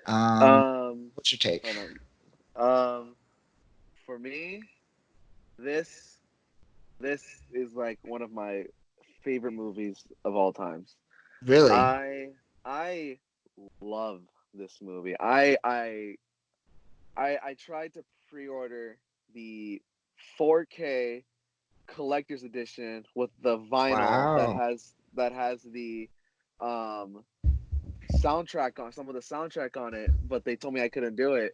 S1: Um,
S2: Um,
S1: what's your take?
S2: hold on. Um, for me, this this is like one of my favorite movies of all times.
S1: Really?
S2: I I love this movie. I tried to pre-order the 4K collector's edition with the vinyl
S1: Wow.
S2: that has the um soundtrack on some of the soundtrack on it, but they told me I couldn't do it.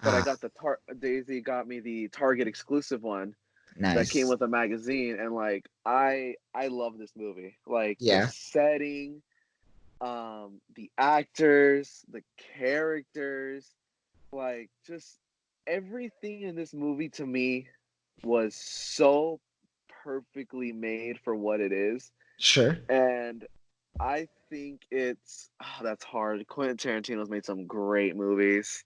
S2: But I
S1: Ah,
S2: got Daisy got me the Target exclusive one that came
S1: nice.
S2: with a magazine, and like I love this movie. Like the
S1: Yeah,
S2: setting, the actors, the characters, like just everything in this movie to me was so perfectly made for what it is.
S1: sure.
S2: And I think that's hard. Quentin Tarantino's made some great movies.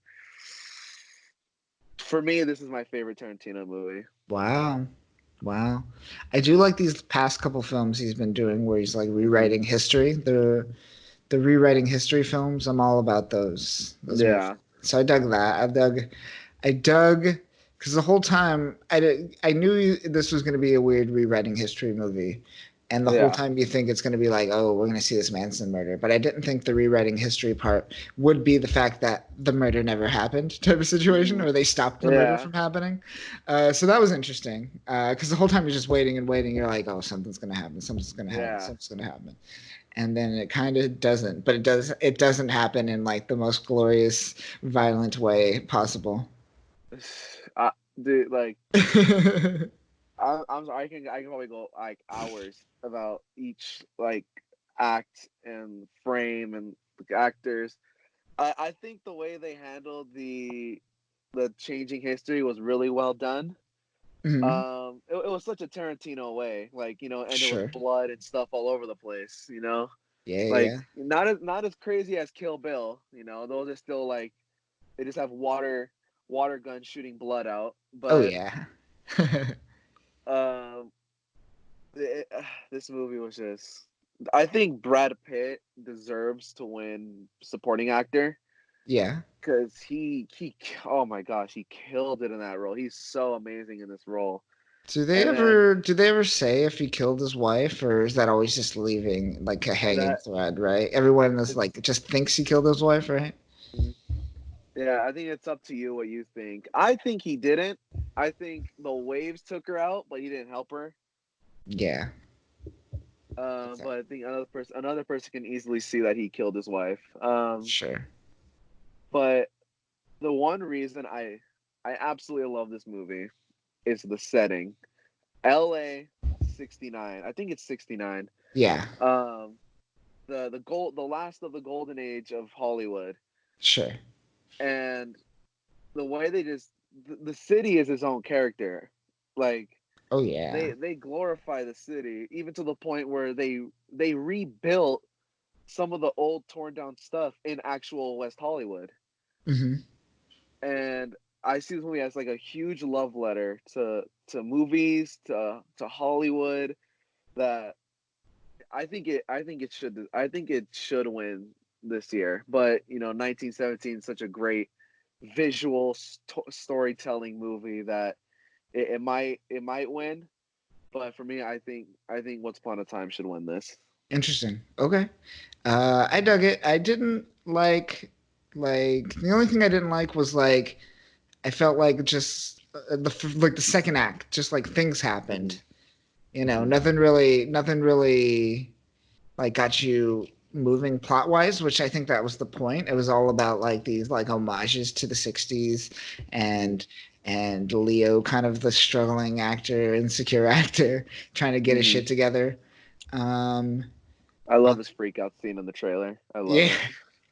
S2: For me, this is my favorite Tarantino movie.
S1: Wow. Wow. I do like these past couple films he's been doing where he's like
S2: Hmm.
S1: rewriting history. The rewriting history films, I'm all about those movies.
S2: Yeah,
S1: So I dug that. I dug because the whole time I knew this was going to be a weird rewriting history movie, and the whole
S2: yeah,
S1: time you think it's going to be like, oh, we're going to see this Manson murder, but I didn't think the rewriting history part would be the fact that the murder never happened type of situation,
S2: hmm,
S1: or they stopped the murder
S2: yeah,
S1: from happening. So that was interesting because the whole time you're just waiting and waiting. You're like, oh, something's going to happen, something's going to happen,
S2: yeah.
S1: something's going to happen, and then it kind of doesn't, but it doesn't happen in like the most glorious violent way possible.
S2: I, dude, like I can probably go like hours about each like act and frame and the actors. I think the way they handled the changing history was really well done.
S1: Mhm.
S2: It was such a Tarantino way, like ended with
S1: Sure.
S2: blood and stuff all over the place.
S1: Yeah,
S2: Like
S1: yeah.
S2: not as crazy as Kill Bill. Those are still like they just have water guns shooting blood out.
S1: Oh
S2: But
S1: yeah.
S2: um, this movie was just. I think Brad Pitt deserves to win supporting actor
S1: Yeah.
S2: because he oh my gosh, he killed it in that role. He's so amazing in this role. And then
S1: Do they ever say if he killed his wife, or is that always just leaving like a hanging
S2: that
S1: thread, right? Everyone is
S2: it's
S1: like just thinks he killed his wife, right?
S2: yeah, I think it's up to you what you think. I think he didn't. I think the waves took her out, but he didn't help her.
S1: Yeah.
S2: But I think another person can easily see that he killed his wife.
S1: Sure.
S2: But the one reason I absolutely love this movie is the setting. L.A. 69. I think it's 69.
S1: Yeah.
S2: Um, the last of the golden age of Hollywood,
S1: Sure.
S2: and the way the city is its own character. Like
S1: Oh yeah.
S2: they glorify the city even to the point where they rebuilt some of the old torn down stuff in actual West Hollywood.
S1: Hmm.
S2: And I see this movie as like a huge love letter to movies, to Hollywood, that I think it should win this year. But 1917 is such a great visual storytelling movie that it might win. But for me, I think Once Upon a Time should win this.
S1: Interesting. Okay. I dug it. I didn't like the only thing I didn't like was like I felt like just like the second act, just like things
S2: Hmm.
S1: happened.
S2: Hmm.
S1: Nothing really like got you moving plot wise, which I think that was the point. It was all about like these like homages to the 60s
S2: Hmm.
S1: and Leo kind of the struggling actor, insecure actor trying to get his
S2: Hmm.
S1: shit together. Um
S2: I
S1: uh,
S2: love his freak out scene in the trailer. I love
S1: yeah,
S2: it.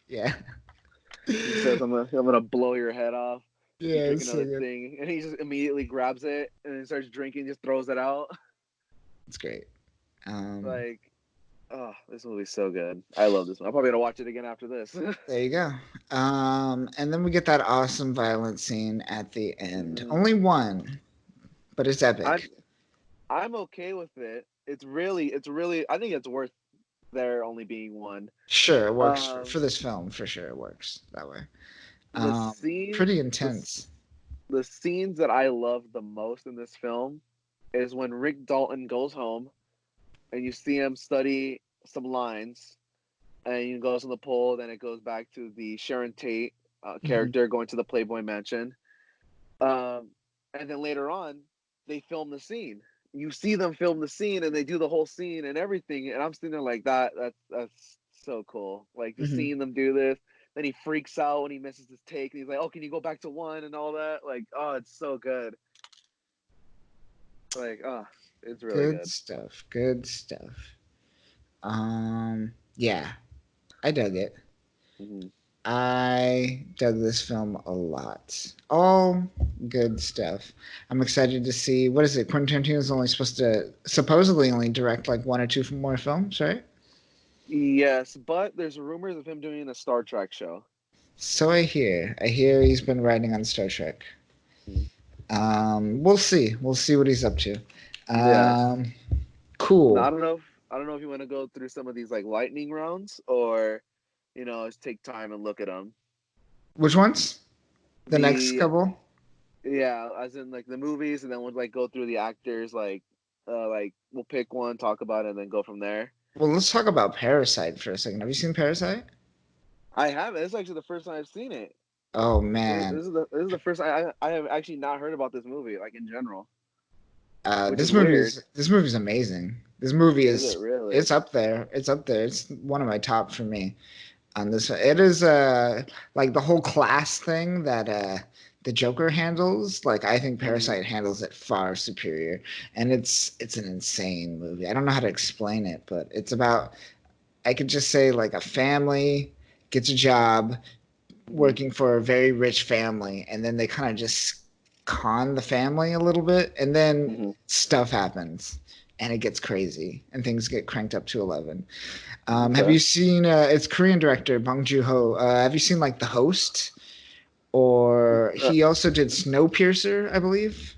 S1: yeah.
S2: He says, I'm gonna blow your head off if you
S1: Yeah,
S2: drink
S1: it's so
S2: another
S1: good.
S2: thing," and he just immediately grabs it and then starts drinking, just throws it out.
S1: It's great. Um
S2: Like Oh, this movie's so good. I love this one. I'm probably gonna watch it again after this.
S1: There you go. And then we get that awesome violent scene at the end.
S2: Mhm.
S1: Only one, but it's
S2: I'm
S1: epic.
S2: I'm okay with it. It's really. I think it's worth there only being one.
S1: Sure, it works for
S2: Um,
S1: this film. For sure, it works that way.
S2: the
S1: Pretty
S2: scene,
S1: intense.
S2: the scenes that I love the most in this film is when Rick Dalton goes home and you see him study some lines, and he goes to the pool. Then it goes back to the Sharon Tate
S1: Mhm.
S2: character going to the Playboy Mansion. Um, and then later on, they film the scene. You see them film the scene, and they do the whole scene and everything. And I'm sitting there like that. That's so cool. Like just
S1: Mhm.
S2: seeing them do this. Then he freaks out when he misses his take, and he's like, "Oh, can you go back to one?" and all that. Like, oh, it's so good. Like, oh, it's really
S1: Good
S2: good.
S1: stuff. Good stuff. Yeah, I dug it.
S2: Hmm.
S1: I dug this film a lot. All good stuff. I'm excited to see what is it? Quentin Tarantino is only supposed to supposedly only direct like one or two more films, right?
S2: Yes, but there's rumors of him doing a Star Trek show.
S1: So I hear. I hear he's been writing on Star Trek.
S2: Mhm.
S1: We'll see. We'll see what he's up to.
S2: Yes.
S1: Um,
S2: Now,
S1: cool.
S2: I don't know if you want to go through some of these like lightning rounds or just take time and look at them.
S1: Which ones? The next
S2: The
S1: couple?
S2: Yeah, as in like the movies, and then we'll like go through the actors. Like we'll pick one, talk about it, and then go from there.
S1: Well, let's talk about Parasite for a second. Have you seen Parasite?
S2: I haven't. It's actually the first time I've seen it.
S1: Oh
S2: This,
S1: man,
S2: this is the first I have actually not heard about this movie like in general, which
S1: this
S2: is
S1: movie
S2: weird.
S1: is this movie's amazing. This movie
S2: Is it
S1: is
S2: really?
S1: it's up there. It's up there. It's one of my top for me on this. It is like the whole class thing that the Joker handles. Like I think
S2: Hmm.
S1: Parasite handles it far superior, and it's an insane movie. I don't know how to explain it, but it's about I could just say like a family gets a job
S2: Hmm.
S1: working for a very rich family, and then they kind of just con the family a little bit, and then
S2: Hmm.
S1: stuff happens, and it gets crazy, and things get cranked up to 11. Have
S2: Okay.
S1: you seen? It's Korean director Bong Joon Ho. Have you seen like The Host? Or
S2: Uh,
S1: he also did Snowpiercer, I believe.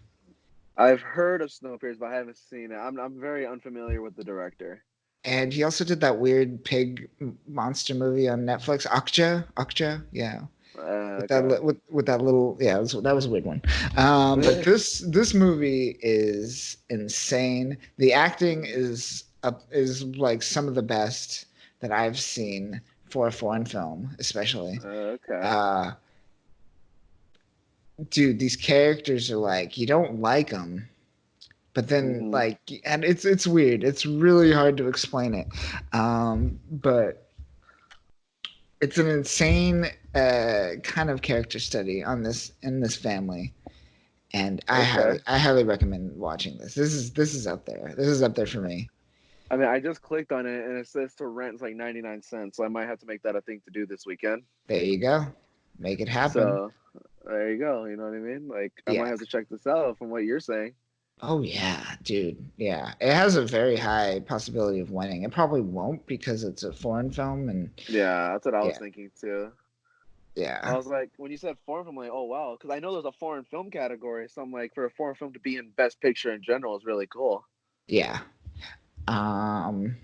S2: I've heard of Snowpiercer, but I haven't seen it. I'm very unfamiliar with the director.
S1: And he also did that weird pig monster movie on Netflix, Okja. Okja, yeah. With that
S2: Okay.
S1: with that little yeah that was a weird one, but this movie is insane. The acting
S2: Mhm.
S1: is like some of the best that I've seen for a foreign film, especially.
S2: Okay.
S1: uh Dude, these characters are like you don't like them, but then
S2: Hmm.
S1: like and it's weird, it's really hard to explain it. But it's an insane kind of character study on this in this family, and
S2: Okay.
S1: I highly recommend watching this. This is up there. This is up there for me.
S2: I mean, I just clicked on it and it says to rent is like 99 cents. So I might have to make that a thing to do this weekend.
S1: There you go. Make it happen.
S2: So there you go. You know what I mean? Like, I
S1: Yeah.
S2: might have to check this out from what you're saying.
S1: Oh yeah, dude. Yeah. It has a very high possibility of winning. It probably won't because it's a foreign film and
S2: Yeah, that's what I was
S1: yeah.
S2: thinking too. I
S1: Yeah.
S2: was like, when you said foreign film, I'm like, oh wow, because I know there's a foreign film category. So I'm like, for a foreign film to be in Best Picture in general is really cool.
S1: Yeah. Um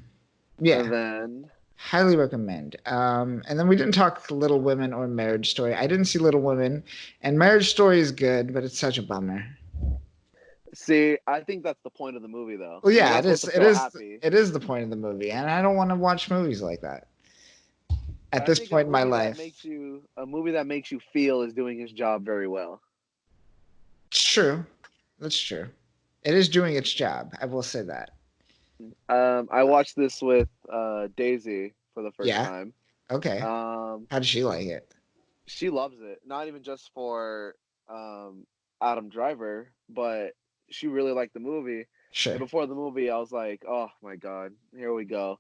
S1: yeah.
S2: And then,
S1: Highly recommend. And then we didn't talk Little Women or Marriage Story. I didn't see Little Women, and Marriage Story is good, but it's such a bummer.
S2: see, I think that's the point of the movie, though.
S1: Well,
S2: You're
S1: yeah,
S2: not
S1: it
S2: supposed
S1: is.
S2: to
S1: It
S2: feel
S1: is.
S2: happy.
S1: It is the point of the movie, and I don't want to watch movies like that at
S2: I
S1: this
S2: think a
S1: point in my
S2: movie that
S1: life.
S2: makes you a movie that makes you feel is doing his job very well.
S1: It's true. That's true. It is doing its job. I will say that.
S2: I watched this with Daisy for the first
S1: Yeah.
S2: time.
S1: Okay.
S2: Um,
S1: How does she like it?
S2: she loves it. Not even just for um, Adam Driver, but she really liked the movie. And
S1: Sure.
S2: before the movie, I was like, "Oh my god, here we go."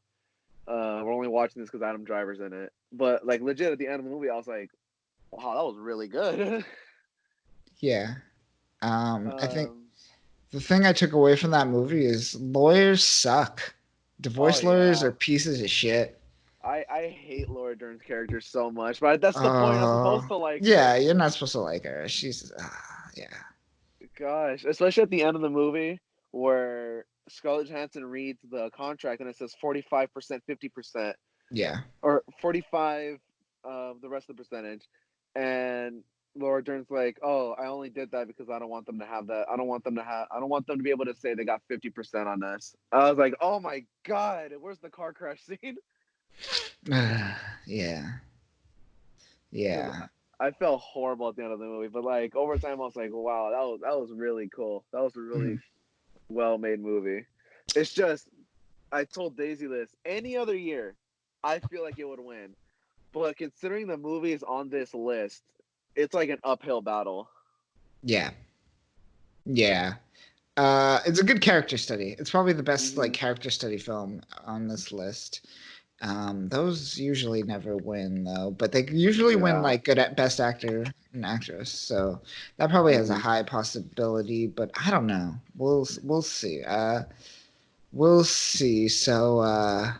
S2: We're only watching this because Adam Driver's in it. But like legit, at the end of the movie, I was like, "Wow, that was really good."
S1: Yeah. I think
S2: um,
S1: the thing I took away from that movie is lawyers suck.
S2: Oh
S1: Divorce lawyers are
S2: yeah.
S1: pieces of shit.
S2: I hate Laura Dern's character so much, but that's the point. I'm
S1: Oh,
S2: supposed to like
S1: yeah,
S2: her.
S1: you're not supposed to like her. Yeah,
S2: Gosh, especially at the end of the movie where Scarlett Johansson reads the contract and it says 45%, 50%,
S1: yeah.
S2: or 45 of the rest of the percentage. And Laura Dern's like, "Oh, I only did that because I don't want them to have that. I don't want them to be able to say they got 50% on this." I was like, "Oh my god, where's the car crash scene?"
S1: Yeah,
S2: Because
S1: yeah.
S2: I felt horrible at the end of the movie, but like over time, I was like, "Wow, that was really cool. That was a really
S1: Mhm.
S2: well made movie." It's just I told Daisy this any other year, I feel like it would win. But considering the movies on this list, it's like an uphill battle.
S1: Yeah, yeah. It's a good character study. It's probably the best like
S2: Hmm.
S1: character study film on this list. Those usually never win though, but they usually win
S2: Yeah.
S1: like good at best actor and actress. So that probably has a
S2: Hmm.
S1: high possibility, but I don't know. We'll see. We'll see. So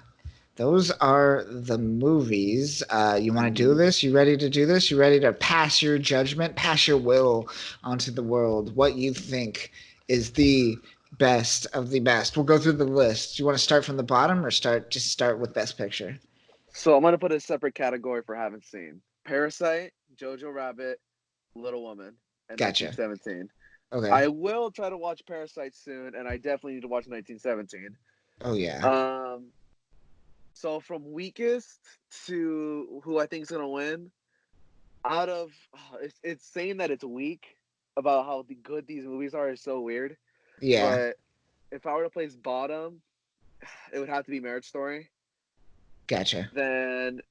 S1: those are the movies. You want to do
S2: Hmm.
S1: this? You ready to do this? You ready to pass your judgment, pass your will onto the world? What you think is the best of the best? We'll go through the list. Do you want to start from the bottom or start with Best Picture?
S2: So I'm gonna put a separate category for haven't seen: Parasite, Jojo Rabbit, Little Woman, and
S1: Gotcha.
S2: 1917.
S1: Okay.
S2: I will try to watch Parasite soon, and I definitely need to watch 1917.
S1: Oh yeah.
S2: Um, so from weakest to who I think is gonna win, out of it's saying that it's weak about how good these movies are is so weird.
S1: Yeah.
S2: But if I were to place bottom, it would have to be Marriage Story.
S1: Gotcha.
S2: Then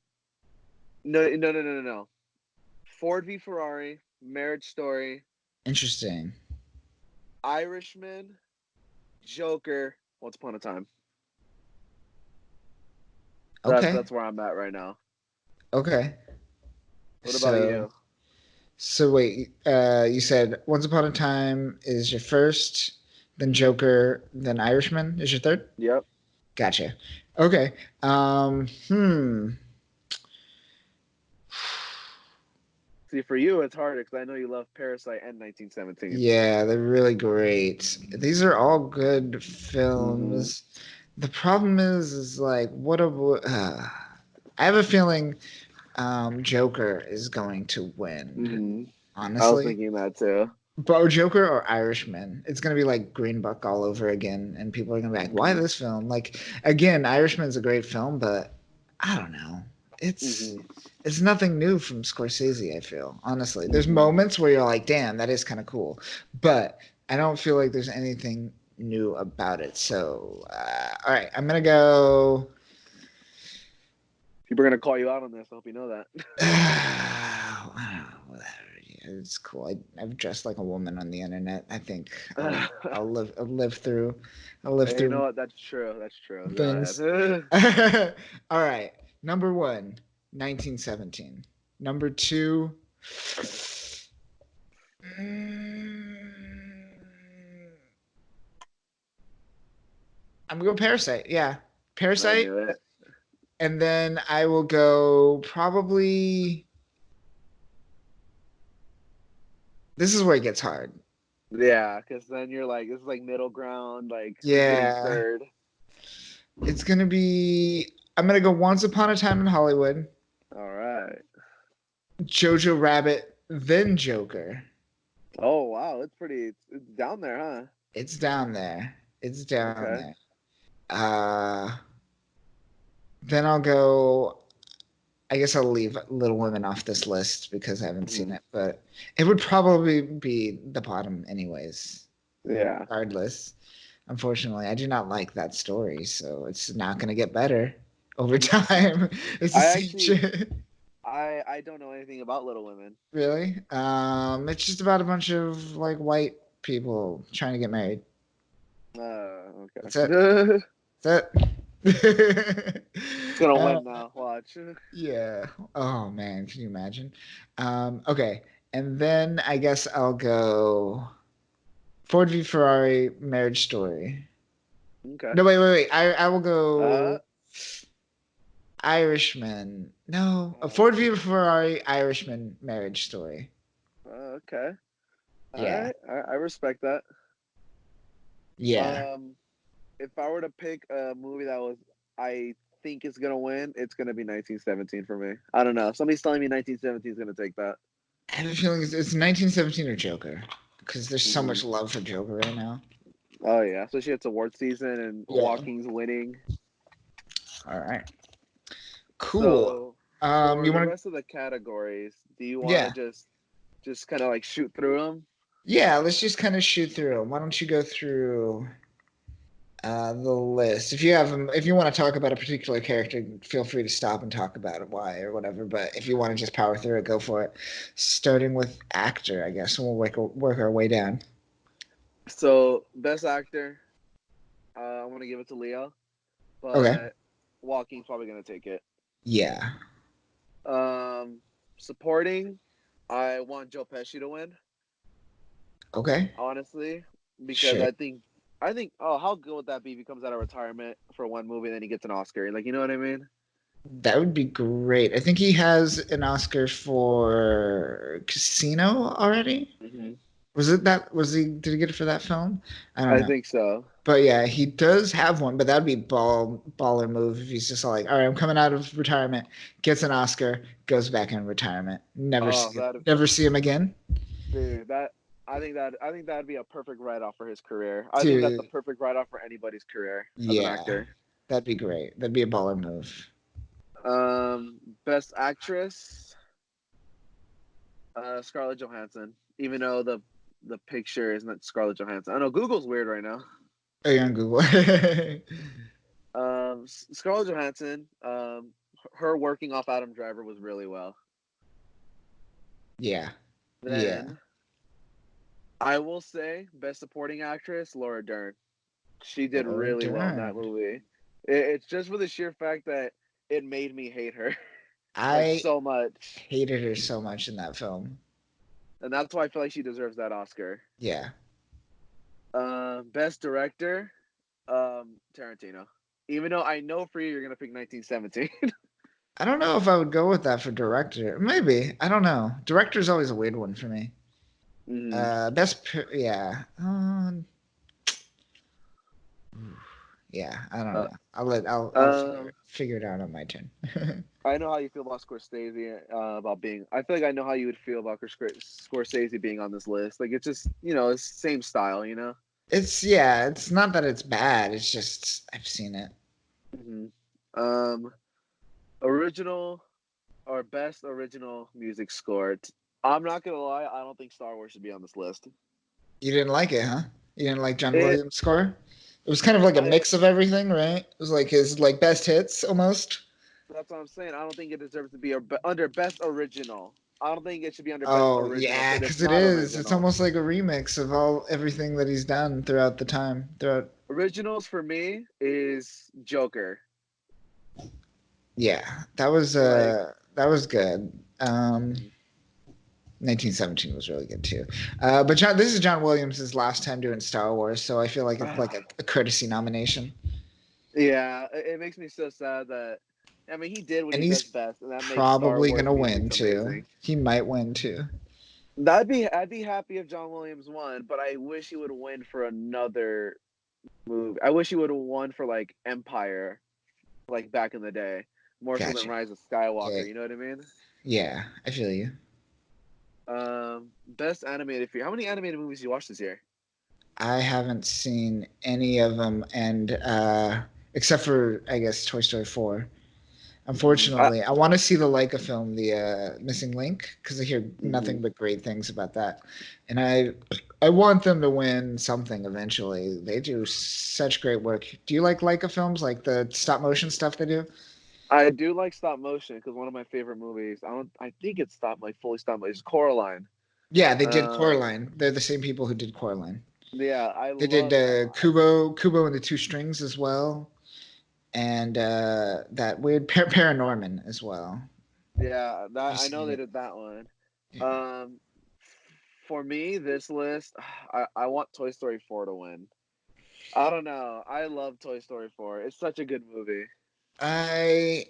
S2: no. Ford v Ferrari, Marriage Story,
S1: Interesting.
S2: Irishman, Joker, Once Upon a Time. That's
S1: Okay.
S2: that's where I'm at right now.
S1: Okay.
S2: What about
S1: So
S2: you?
S1: wait, you said Once Upon a Time is your first, then
S2: Hmm.
S1: Joker, then Irishman is your third?
S2: Yep.
S1: Gotcha. Okay. Hmm.
S2: See, for you, it's harder because I know you love Parasite and 1917.
S1: Yeah, they're really great. These are all good
S2: Hmm.
S1: films. The problem is like, I have a feeling Joker is going to win,
S2: Hmm. I was
S1: honestly.
S2: thinking that too.
S1: But Joker or Irishman, it's gonna be like Green Book all over again, and people are gonna be like, "Why
S2: Hmm.
S1: this film?" Like, again, Irishman's a great film, but I don't know. It's
S2: Hmm.
S1: it's nothing new from Scorsese. I feel honestly, there's
S2: Hmm.
S1: moments where you're like, "Damn, that is kind of cool," but I don't feel like there's anything new about it. So, all right, I'm gonna go.
S2: People are gonna call you out on this. I hope you know
S1: Whatever. Yeah, it's cool. I've dressed like a woman on the internet. I think
S2: that.
S1: I'll live through I'll live
S2: Hey, you know
S1: through
S2: what? That's true. That's true. Go
S1: things.
S2: ahead.
S1: All right. Number one, 1917. Number two, mm, I'm gonna go Parasite. Yeah,
S2: I
S1: Parasite,
S2: knew it.
S1: and then I will go probably. This is where it gets hard.
S2: Yeah, because then you're like, this is like middle ground, like getting
S1: Yeah,
S2: third.
S1: it's gonna be. I'm gonna go Once Upon a Time in Hollywood,
S2: All right.
S1: Jojo Rabbit, then Joker.
S2: Oh wow, it's down there, huh?
S1: It's down there. It's down
S2: Okay.
S1: there. Uh, then I'll go. I guess I'll leave Little Women off this list because I haven't seen
S2: Hmm.
S1: it, but it would probably be the bottom anyways,
S2: Yeah.
S1: regardless. Unfortunately, I do not like that story, so it's not going to get better over time. It's the
S2: I
S1: same
S2: actually
S1: shit.
S2: I don't know anything about Little Women.
S1: Really? It's just about a bunch of like white people trying to get married.
S2: Okay.
S1: That's it.
S2: It's
S1: That's it.
S2: gonna
S1: uh,
S2: win now. Watch.
S1: yeah. Oh man, can you imagine? Okay, and then I guess I'll go Ford v Ferrari, Marriage Story.
S2: Okay.
S1: No, wait. I will
S2: Uh,
S1: go Irishman. No, a
S2: uh,
S1: Ford v Ferrari Irishman marriage story.
S2: okay. All
S1: Yeah,
S2: right. I respect that.
S1: yeah.
S2: Um, if I were to pick a movie that was, I think is gonna win, it's gonna be 1917 for me. I don't know. Somebody's telling me 1917 is gonna take that.
S1: I have a feeling it's 1917 or Joker because there's so
S2: Hmm.
S1: much love for Joker right now.
S2: Oh yeah, especially it's award season and
S1: Yeah.
S2: Joaquin's winning.
S1: All right. Cool.
S2: So
S1: You
S2: for the
S1: want to?
S2: rest of the categories, do you want to
S1: Yeah.
S2: just kind of like shoot through them?
S1: Yeah. Let's just kind of shoot through 'em. Why don't you go through the list? If you have, if you want to talk about a particular character, feel free to stop and talk about it, why or whatever. But if you want to just power through it, go for it. Starting with actor, I guess, and we'll work our way down.
S2: So best actor, I want to give it to Leo,
S1: Okay.
S2: but Joaquin's probably gonna take it.
S1: Yeah.
S2: Um, Supporting, I want Joe Pesci to win,
S1: Okay.
S2: honestly, because
S1: Sure.
S2: I think oh how good would that be if he comes out of retirement for one movie and then he gets an Oscar? Like you know what I mean?
S1: That would be great. I think he has an Oscar for Casino already.
S2: Hmm.
S1: Was it that? Was he? Did he get it for that film? I don't
S2: I
S1: know.
S2: think so.
S1: But yeah, he does have one. But that'd be baller move if he's just like, all right, I'm coming out of retirement, gets an Oscar, goes back in retirement,
S2: Oh, that
S1: never see him again.
S2: dude, that I think that'd be a perfect write off for his career. I think that's a
S1: Dude,
S2: perfect write off for anybody's career as an
S1: yeah,
S2: actor.
S1: that'd be great. That'd be a baller move.
S2: Best actress, Scarlett Johansson. Even though the picture isn't Scarlett Johansson. I know Google's weird right now.
S1: Oh, you're on Google.
S2: Scarlett Johansson. Her working off Adam Driver was really well.
S1: Yeah, yeah.
S2: Then I will say best supporting actress, Laura Dern. She did
S1: Laura
S2: really well in that
S1: Dern.
S2: movie. It's just for the sheer fact that it made me hate her like
S1: I
S2: so much,
S1: hated her so much in that film.
S2: and that's why I feel like she deserves that Oscar.
S1: Yeah.
S2: Best director, Tarantino. Even though I know for you, you're gonna pick 1917.
S1: I don't know if I would go with that for director. Maybe. I don't know. Director's always a weird one for me.
S2: Hmm.
S1: Yeah. Yeah, I don't
S2: uh,
S1: know. I'll
S2: um,
S1: figure it out on my turn.
S2: I know how you feel about Scorsese. About being, I feel like I know how you would feel about Scorsese being on this list. Like it's just it's same style, you know.
S1: It's not that it's bad. It's just I've seen it.
S2: Hmm. Um, Original or best original music score. I'm not gonna lie, I don't think Star Wars should be on this list.
S1: You didn't like it, huh? You didn't like John
S2: It,
S1: Williams' score? It was kind of like a
S2: I
S1: mix of everything, right? It was like his like best hits almost.
S2: that's what I'm saying. I don't think it deserves to be under best original. I don't think it should be under best
S1: Oh
S2: original
S1: yeah,
S2: because it's
S1: because it
S2: not
S1: is. It's
S2: original.
S1: almost like a remix of all everything that he's done throughout the time. Throughout,
S2: Originals for me is Joker.
S1: yeah,
S2: Like,
S1: that was good. 1917 was really good too. But this is John Williams' last time doing Star Wars, so I feel like it's like a courtesy nomination.
S2: yeah, it makes me so sad that I mean he did what
S1: And
S2: he does
S1: he's
S2: best, and that makes Star
S1: probably
S2: Wars
S1: gonna
S2: music
S1: win too.
S2: amazing.
S1: He might win too.
S2: I'd be happy if John Williams won, but I wish he would win for another movie. I wish he would have won for like Empire, like back in the day, more so than
S1: Gotcha.
S2: Rise of
S1: Yeah,
S2: Skywalker. You know what I mean?
S1: yeah, I feel you.
S2: Best animated feature. How many animated movies you watched this year?
S1: I haven't seen any of them, and except for I guess Toy Story 4.
S2: I,
S1: Unfortunately, I want to see the Leica film, the Missing Link, because I hear nothing
S2: mhm.
S1: but great things about that, and I want them to win something eventually. They do such great work. Do you like Leica films, like the stop motion stuff they do?
S2: I do like stop motion because one of my favorite movies. I think it's stop like fully stop motion. It's Coraline.
S1: Yeah, they did
S2: Um.
S1: Coraline. They're the same people who did Coraline.
S2: Yeah, I
S1: They did
S2: love that.
S1: Kubo and the Two Strings as well, and that weird Paranorman as well.
S2: Yeah,
S1: You
S2: that I know
S1: seen
S2: they
S1: it?
S2: did that one.
S1: Yeah.
S2: Um, for me, this list, I want Toy Story 4 to win. I don't know. I love Toy Story 4. It's such a good movie.
S1: I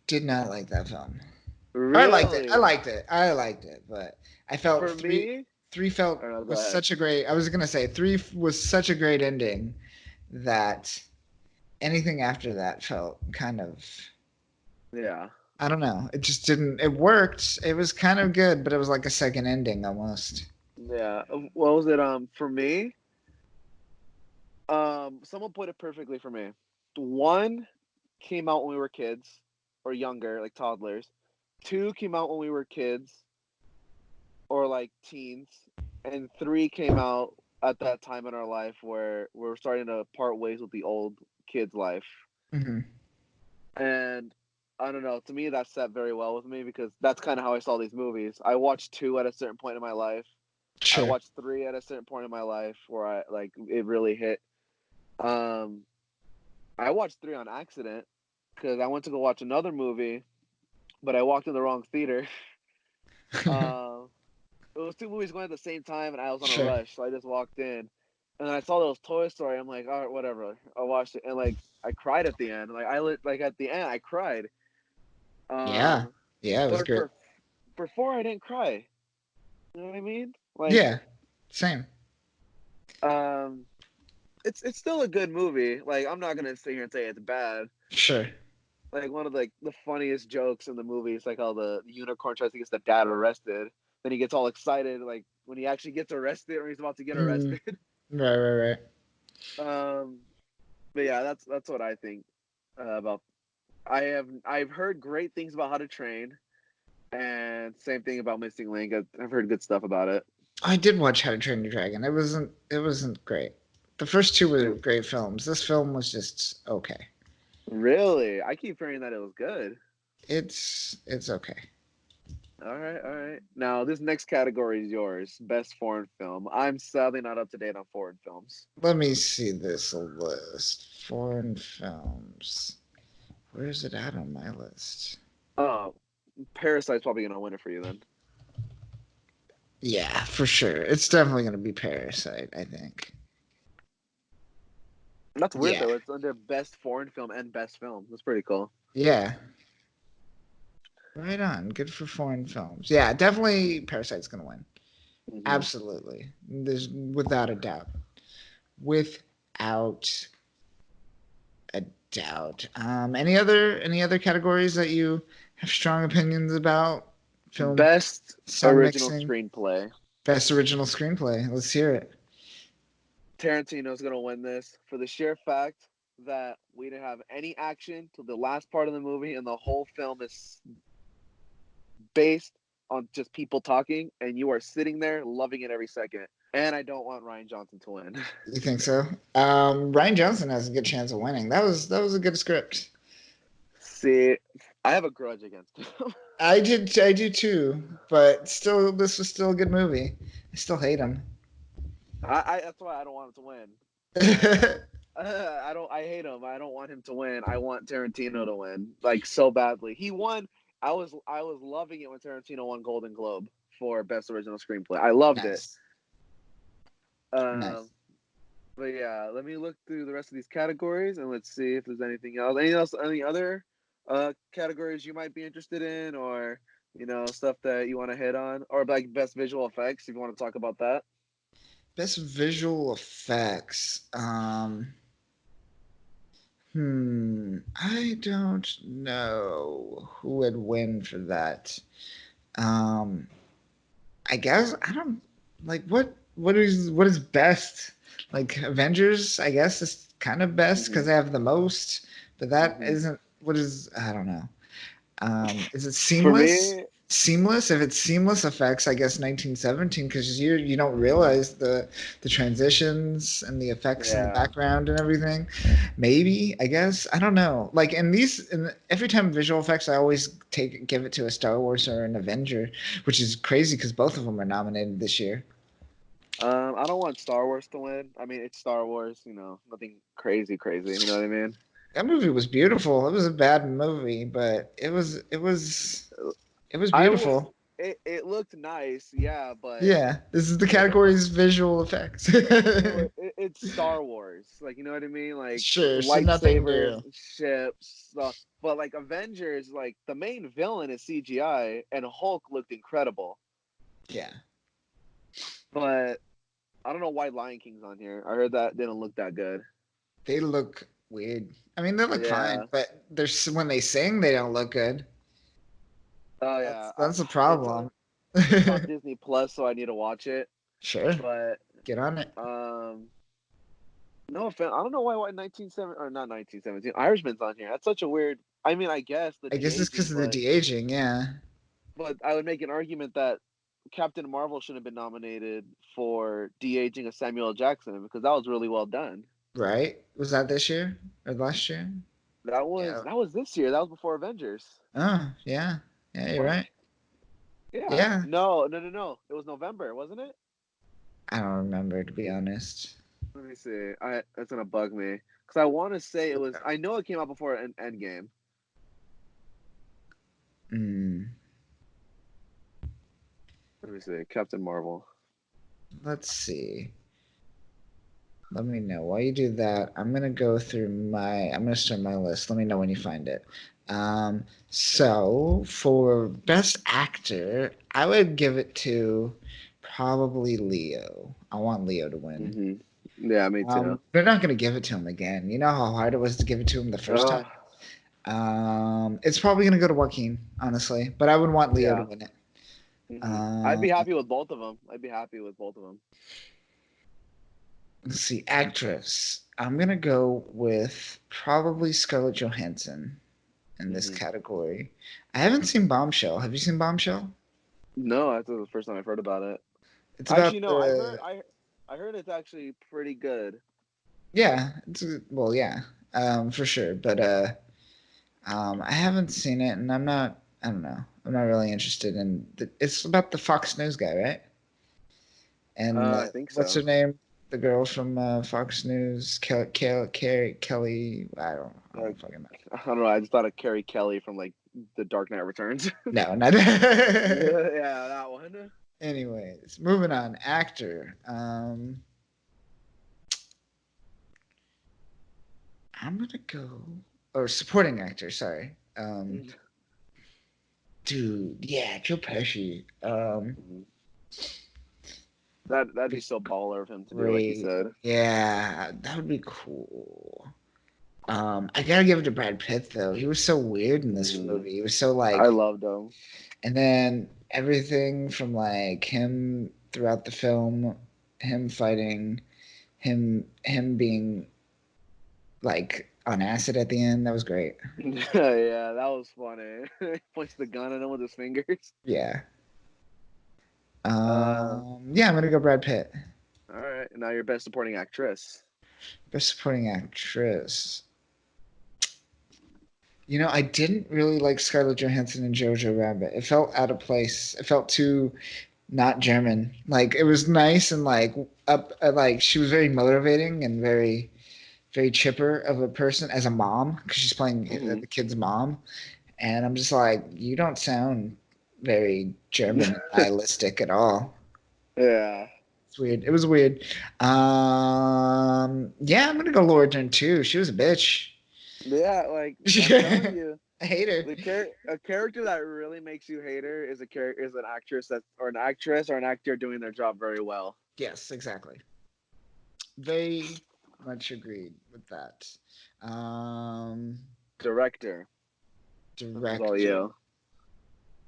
S1: did not like that film. I liked it. I
S2: Really?
S1: liked it. I liked it, but I felt
S2: For me,
S1: three felt
S2: I don't know. Go
S1: was
S2: ahead.
S1: such a great. I was gonna say was such a great ending that anything after that felt kind of.
S2: Yeah.
S1: I don't know. It just didn't. It worked. It was kind of good, but it was like a second ending almost.
S2: Yeah. What was it? For me, someone put it perfectly for me. One came out when we were kids or younger, like toddlers. Two came out when we were kids or like teens, and three came out at that time in our life where we're starting to part ways with the old kid's life.
S1: Hmm.
S2: And I don't know. To me, that set very well with me because that's kind of how I saw these movies. I watched two at a certain point in my life. I
S1: Sure.
S2: watched three at a certain point in my life where I like it really hit. Um, I watched three on accident because I went to go watch another movie, but I walked in the wrong theater. Um, it was two movies going at the same time, and I was on a
S1: Sure.
S2: rush, so I just walked in, and I saw those Toy Story. I'm like, all right, whatever. I watched it, and like I cried at the end. Like at the end, I cried.
S1: Yeah.
S2: Um,
S1: Yeah. It was
S2: but
S1: great.
S2: for four, I didn't cry. You know what I mean? Like,
S1: Yeah. Same.
S2: um, it's still a good movie. Like, I'm not gonna sit here and say it's bad.
S1: Sure.
S2: Like one of the funniest jokes in the movie is like how the unicorn tries to get the dad arrested. Then he gets all excited, like when he actually gets arrested or he's about to get
S1: Mm,
S2: arrested.
S1: right. Right. Right.
S2: um, but yeah, that's what I think about. I've heard great things about How to Train, and same thing about Missing Link. I've heard good stuff about it.
S1: I did watch How to Train Your Dragon. It wasn't. It wasn't great. The first two were great films. This film was just okay.
S2: Really, I keep hearing that it was good.
S1: It's okay.
S2: All right. Now this next category is yours, best foreign film. I'm sadly not up to date on foreign films.
S1: Let me see this list. Foreign films. Where is it at on my list?
S2: Oh, Parasite's probably gonna win it for you then.
S1: Yeah, for sure. It's definitely going to be Parasite, I think.
S2: That's weird
S1: Yeah.
S2: though. It's under best foreign film and best film. That's pretty cool.
S1: Yeah. Right on. Good for foreign films. Yeah, definitely Parasite's going to win.
S2: Hmm.
S1: Absolutely. There's without a doubt. Without a doubt. Any other categories that you have strong opinions about? Film
S2: Best
S1: sound
S2: original
S1: mixing,
S2: screenplay.
S1: best original screenplay. Let's hear it.
S2: Tarantino's gonna win this for the sheer fact that we didn't have any action till the last part of the movie, and the whole film is based on just people talking, and you are sitting there loving it every second. And I don't want Ryan Johnson to win.
S1: You think so? Ryan Johnson has a good chance of winning. That was a good script.
S2: See, I have a grudge against him.
S1: I do too, but still, this was still a good movie. I still hate him.
S2: I that's why I don't want him to win. I don't. I hate him. I don't want him to win. I want Tarantino to win, like so badly. He won. I was loving it when Tarantino won Golden Globe for Best Original Screenplay. I loved it.
S1: Nice,
S2: Um,
S1: nice.
S2: but yeah, let me look through the rest of these categories and let's see if there's anything else. Anything else? Any other categories you might be interested in, or stuff that you want to hit on, or like best visual effects if you want to talk about that.
S1: Best visual effects. I don't know who would win for that. Um, I guess I don't like what is best. Like Avengers, I guess is kind of best because
S2: Hmm.
S1: they have the most, but that
S2: Hmm.
S1: isn't what is I don't know. Is it
S2: For
S1: seamless?
S2: me,
S1: Seamless? If it's seamless effects, I guess 1917 because you don't realize the transitions and the effects in the
S2: yeah.
S1: background and everything. Maybe I guess I don't know. Like in every time visual effects, I always give it to a Star Wars or an Avenger, which is crazy because both of them are nominated this year.
S2: I don't want Star Wars to win. I mean, it's Star Wars, nothing crazy, crazy. You know what I mean?
S1: That movie was beautiful. It was a bad movie, but it was
S2: I was.
S1: beautiful.
S2: It looked nice, yeah, but
S1: Yeah, this is the
S2: it,
S1: category's visual effects.
S2: it it's Star Wars. Like, you know what I mean? Like
S1: Sure, so nothing
S2: lightsabers,
S1: new.
S2: ships, stuff. But like Avengers, like the main villain is CGI, and Hulk looked incredible.
S1: Yeah.
S2: But I don't know why Lion King's on here. I heard that didn't look that good.
S1: They look weird. I mean, they look fine,
S2: Yeah.
S1: but there's when they sing, they don't look good.
S2: Oh
S1: That's
S2: yeah.
S1: that's a
S2: It's
S1: problem.
S2: it's on Disney Plus, so I need to watch it.
S1: Sure,
S2: But
S1: get on it.
S2: no offense. I don't know why 1970 or not 1917. Irishman's on here. That's such a weird. I mean, I guess the
S1: I
S2: de
S1: guess it's because
S2: aging,
S1: of the de aging. Yeah.
S2: but I would make an argument that Captain Marvel should have been nominated for de aging of Samuel L. Jackson because that was really well done.
S1: Right? Was that this year or last year? Yeah.
S2: That was this year. That was before Avengers.
S1: Oh, yeah. Yeah, you're
S2: What?
S1: right.
S2: Yeah.
S1: Yeah.
S2: No. It was November, wasn't it?
S1: I don't remember, to be honest.
S2: Let me see. That's gonna bug me because I want to say it was. I know it came out before Endgame.
S1: Hmm.
S2: Let me see. Captain Marvel.
S1: Let's see. Let me know. While you do that, I'm gonna start my list. Let me know when you find it. So for best actor, I would give it to probably Leo. I want Leo to win.
S2: Yeah, me too.
S1: They're not gonna give it to him again. You know how hard it was to give it to him the first time? It's probably gonna go to Joaquin, honestly, but I would want Leo to win it.
S2: I'd be happy with both of them.
S1: Let's see, actress. I'm gonna go with probably Scarlett Johansson in this category. I haven't seen Bombshell. Have you seen Bombshell?
S2: No, that's the first time I've heard about it.
S1: It's about
S2: no. I heard it's actually pretty good.
S1: Yeah, yeah, for sure. But I haven't seen it, and I don't know. I'm not really interested in. It's about the Fox News guy, right? And
S2: I think so.
S1: what's her name? The girl from Fox News, Kelly. I don't fucking know.
S2: I don't know. I just thought of Carrie Kelly from like The Dark Knight Returns.
S1: No, not.
S2: Yeah, that one.
S1: Anyways, moving on. Actor. I'm gonna go. Or supporting actor. Sorry. Dude, yeah, Joe Pesci.
S2: That'd be so baller of him to do, like you said.
S1: Yeah, that would be cool. I gotta give it to Brad Pitt though. He was so weird in this movie. He was so like
S2: I loved him.
S1: And then everything from like him throughout the film, him fighting, him being like on acid at the end, that was great.
S2: Yeah, that was funny. He points the gun at him with his fingers.
S1: Yeah. Yeah, I'm gonna go Brad Pitt.
S2: All right, now your best supporting actress.
S1: Best supporting actress. You know, I didn't really like Scarlett Johansson and Jojo Rabbit. It felt out of place. It felt too not German. Like it was nice and like like she was very motivating and very, very chipper of a person as a mom because she's playing the kid's mom, and I'm just like, you don't sound very German nihilistic at all.
S2: Yeah.
S1: It's weird. It was weird. Yeah, I'm gonna go Laura Dern too. She was a bitch.
S2: Yeah, like I'm telling you,
S1: I hate her.
S2: A character that really makes you hate her is an actress or an actor doing their job very well.
S1: Yes, exactly. Very much agreed with that.
S2: Director.
S1: Director.
S2: All you.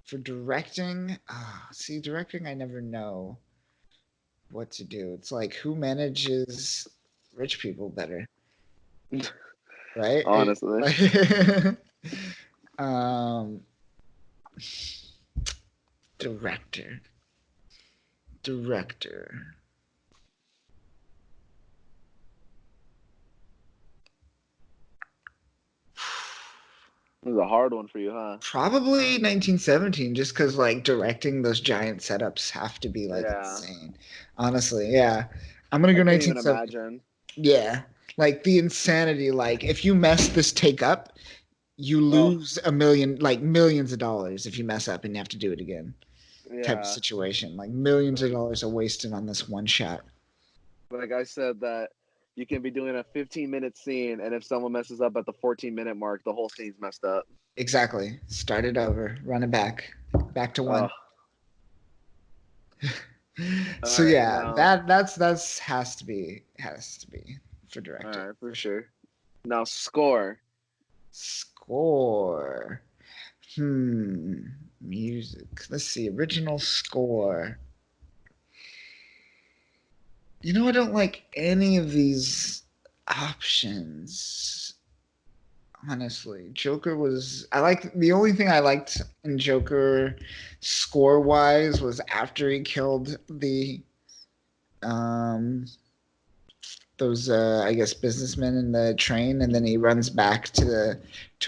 S1: For directing, directing, I never know what to do. It's like who manages rich people better, right?
S2: Honestly.
S1: Director.
S2: This is a hard one for you, huh?
S1: Probably 1917, just because like directing those giant setups have to be like insane. Honestly, yeah. I'm gonna go 1917.
S2: Imagine.
S1: Yeah, like the insanity. Like if you mess this take up, you lose millions of dollars if you mess up and you have to do it again.
S2: Yeah.
S1: Type of situation. Like millions of dollars are wasted on this one shot.
S2: Like I said that You can be doing a 15-minute scene, and if someone messes up at the 14-minute mark, the whole scene's messed up.
S1: Exactly. Start it over. Run it back to
S2: Oh,
S1: one.
S2: all
S1: So
S2: right,
S1: yeah,
S2: now,
S1: that's has to be for
S2: all
S1: directing
S2: right, for
S1: for sure.
S2: sure. Now, score.
S1: Score. Hmm. Music. Let's see. Original score. You know, I don't like any of these options. Honestly, Joker was. I like the only thing I liked in Joker, score wise, was after he killed the um those I guess businessmen in the train, and then he runs back to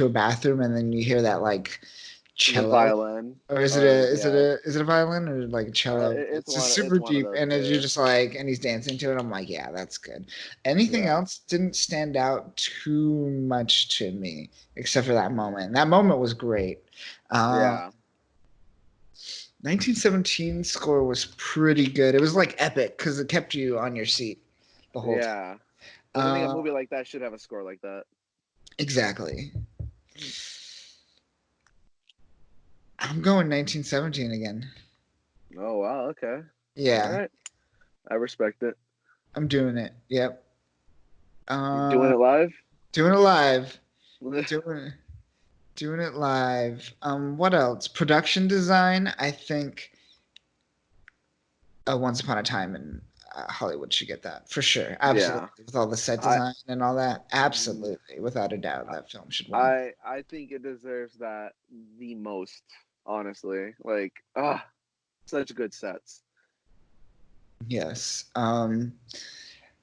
S1: a bathroom, and then you hear that like
S2: The
S1: cello.
S2: violin,
S1: Or is it
S2: or
S1: a is it
S2: yeah,
S1: a is it a violin or like a cello?
S2: it's
S1: It's just
S2: one.
S1: super
S2: It's one of
S1: deep,
S2: those
S1: and you're
S2: two.
S1: just like, and he's dancing to it. I'm like, yeah, that's good. Anything
S2: Yeah,
S1: else didn't stand out too much to me, except for that moment. That moment was great. Uh,
S2: yeah,
S1: 1917 score was pretty good. It was like epic because it kept you on your seat the whole time.
S2: yeah. Because I think a
S1: Uh,
S2: movie like that should have a score like that.
S1: exactly. I'm going 1917 again.
S2: Oh wow, okay, all
S1: Yeah,
S2: right, I respect it.
S1: I'm doing it. Yep.
S2: You doing
S1: Uh,
S2: it live?
S1: doing it live. Doing doing it live. What else? Production design. I think Once Upon a Time in Hollywood should get that for sure.
S2: Yeah,
S1: Absolutely, with all the set
S2: I
S1: design and all that. Absolutely, without a doubt, that film should win.
S2: I think it deserves that the most, honestly. Like, such good sets.
S1: Yes.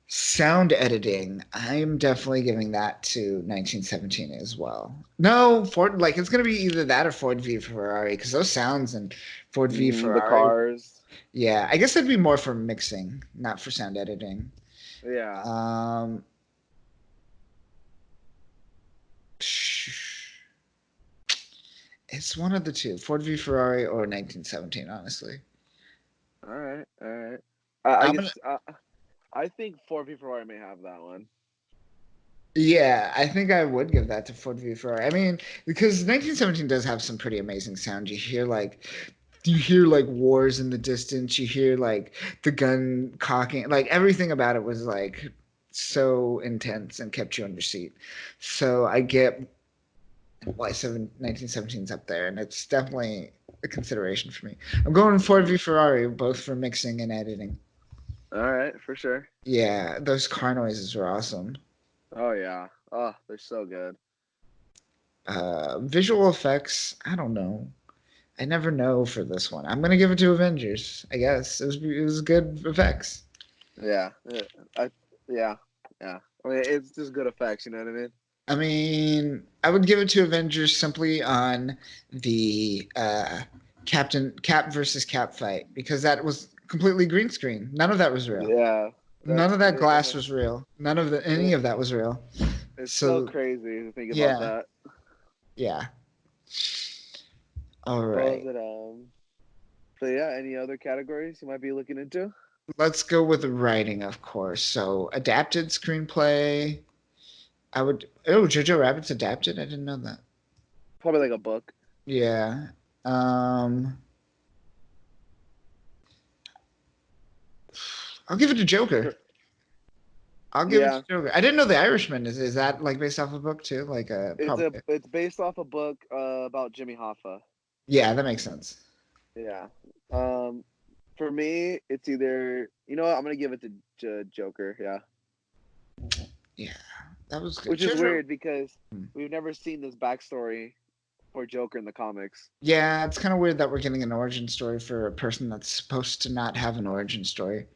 S1: Sound editing. I'm definitely giving that to 1917 as well. No, Ford. Like it's gonna be either that or Ford v Ferrari because those sounds in Ford v
S2: The
S1: Ferrari.
S2: cars.
S1: Yeah, I guess it'd be more for mixing, not for sound editing.
S2: Yeah.
S1: Um, it's one of the two, Ford v Ferrari or 1917. Honestly,
S2: All right. All right. I
S1: I'm gonna.
S2: guess I think 4 Ferrari may have that one.
S1: Yeah, I think I would give that to Ford v Ferrari. I mean, because 1917 does have some pretty amazing sound. You hear like wars in the distance. You hear like the gun cocking. Like everything about it was like so intense and kept you on your seat. So I get why 1917 is up there, and it's definitely a consideration for me. I'm going Ford v Ferrari, both for mixing and editing.
S2: All right, for sure.
S1: Yeah, those car noises were awesome.
S2: Oh yeah. Oh, they're so good.
S1: Visual effects, I don't know. I never know for this one. I'm gonna give it to Avengers. I guess it was good effects.
S2: Yeah. I yeah. Yeah. I mean, it's just good effects. You know what I mean?
S1: I mean, I would give it to Avengers simply on the Cap versus Cap fight because that was completely green screen. None of that was real.
S2: Yeah.
S1: None
S2: That's
S1: of that glass was real. None of any
S2: it,
S1: of that was real.
S2: it's so
S1: So
S2: crazy to think about
S1: yeah,
S2: that.
S1: yeah. All
S2: What was
S1: right.
S2: it? So yeah, any other categories you might be looking into?
S1: Let's go with the writing, of course. So adapted screenplay. I would. Oh, Jojo Rabbit's adapted. I didn't know that.
S2: Probably like a book.
S1: Yeah. Um, I'll give it to Joker.
S2: For,
S1: I'll give it to
S2: yeah,
S1: Joker. I didn't know The Irishman is that like based off a book too? Like probably.
S2: it's based off a book about Jimmy Hoffa.
S1: Yeah, that makes sense.
S2: Yeah. Um, for me, it's either you know what, I'm gonna give it to Joker. Yeah,
S1: Yeah, that was good.
S2: which is
S1: Jojo.
S2: weird because we've never seen this backstory for Joker in the comics.
S1: Yeah, it's kind of weird that we're getting an origin story for a person that's supposed to not have an origin story.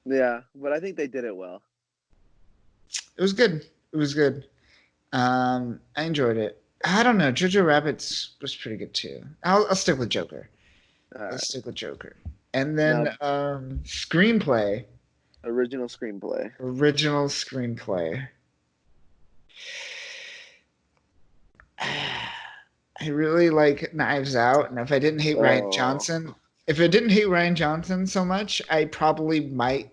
S2: Yeah, but I think they did it well.
S1: It was good. It was good. I enjoyed it. I don't know. Jojo Rabbit's was pretty good too. I'll stick with Joker.
S2: All
S1: I'll
S2: right.
S1: stick with Joker. And then
S2: Now,
S1: screenplay,
S2: original screenplay.
S1: original screenplay. I really like Knives Out, and
S2: Oh,
S1: If I didn't hate Ryan Johnson so much, I probably might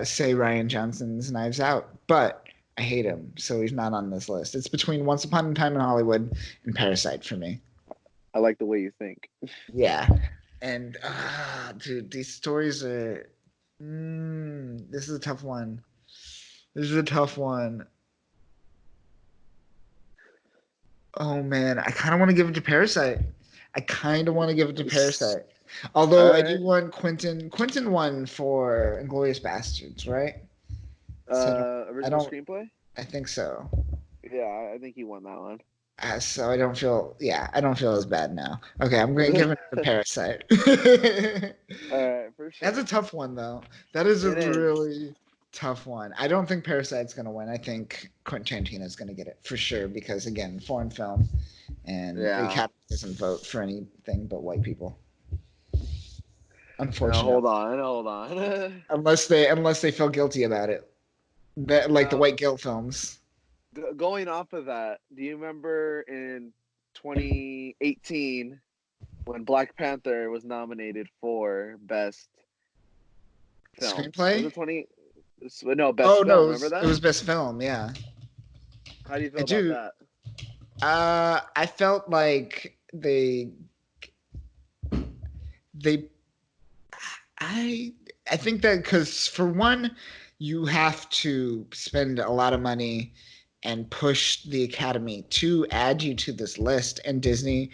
S1: say Ryan Johnson's Knives Out, but I hate him, so he's not on this list. It's between Once Upon a Time in Hollywood and Parasite for me.
S2: I like the way you think.
S1: Yeah, and dude, these stories are. This is a tough one. This is a tough one. Oh man, I kind of want to give it to Parasite. I kind of want to give it to Parasite.
S2: All
S1: Although I do
S2: right.
S1: want Quentin. Quentin won for Inglourious Bastards, right? So I
S2: Original
S1: don't.
S2: screenplay.
S1: I think so.
S2: Yeah, I think he won that one.
S1: So I don't feel. Yeah, I don't feel as bad now. Okay, I'm going to give it to Parasite.
S2: All right, for
S1: That's
S2: sure.
S1: a tough one though. That is a
S2: It is.
S1: really tough one. I don't think Parasite's going to win. I think Quentin Tarantino's going to get it for sure because again, foreign film, and the
S2: Yeah.
S1: Academy doesn't vote for anything but white people.
S2: Now
S1: Unfortunately,
S2: hold on, hold on.
S1: unless they feel guilty about it, that like the
S2: Now,
S1: white guilt films.
S2: going off of that, do you remember in 2018 when Black Panther was nominated for best film? Was
S1: Screenplay?
S2: it 20? No,
S1: Oh
S2: best
S1: no,
S2: film. Remember
S1: it
S2: that?
S1: was best film. Yeah,
S2: How do you
S1: I
S2: feel about
S1: do.
S2: that?
S1: I felt like they I I think that because for one, you have to spend a lot of money and push the Academy to add you to this list, and Disney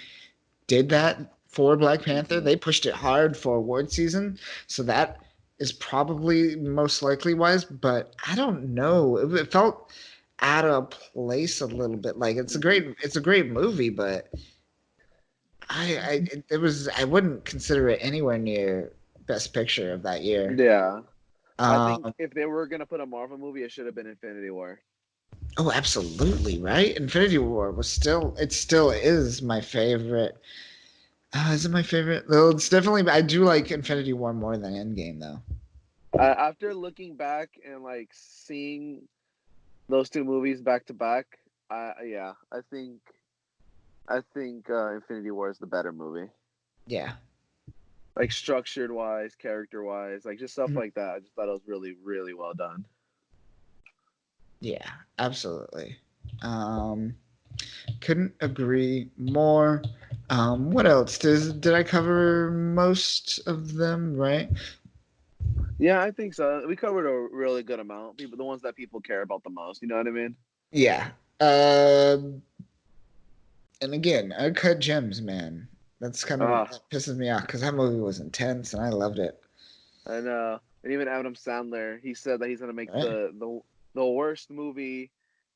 S1: did that for Black Panther.
S2: Hmm.
S1: They pushed it hard for award season, so that is probably most likely wise. But I don't know. It felt out of place a little bit. Like
S2: Hmm.
S1: it's a great movie, but it was I wouldn't consider it anywhere near Best Picture of that year.
S2: Yeah, I think
S1: Um,
S2: if they were gonna put a Marvel movie, it should have been Infinity War.
S1: oh, absolutely, right? Infinity War was it still is my favorite. Is it my favorite? Though it's definitely, I do like Infinity War more than Endgame, though.
S2: After looking back and like seeing those two movies back to back, yeah, I think Infinity War is the better movie.
S1: Yeah.
S2: Like structured wise, character wise, like just stuff
S1: Mhm.
S2: like that. I just thought it was really, really well done.
S1: Yeah, absolutely. Um, couldn't agree more. What else? Did I cover most of them, right?
S2: Yeah, I think so. We covered a really good amount. People, the ones that people care about the most. You know what I mean?
S1: Yeah. Um, and again, Uncut Gems, man. That's kind of
S2: Ah,
S1: that pisses me off because that movie was intense and I loved it.
S2: and even Adam Sandler, he said that he's gonna make
S1: Right?
S2: the worst movie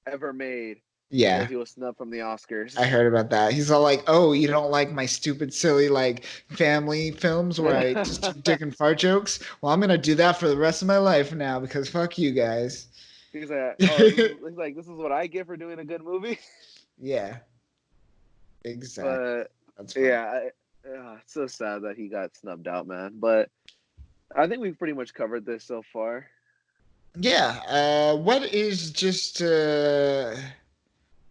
S2: ever made because
S1: Yeah,
S2: he was snubbed from the Oscars.
S1: I heard about that. He's all like, "Oh, you don't like my stupid, silly, like family films where I just do dick and fart jokes? Well, I'm gonna do that for the rest of my life now because fuck you guys."
S2: He's like, oh, this is what I get for doing a good movie.
S1: Yeah, exactly.
S2: But
S1: That's funny.
S2: yeah, it's so sad that he got snubbed out, man. But I think we've pretty much covered this so far.
S1: Yeah. What is just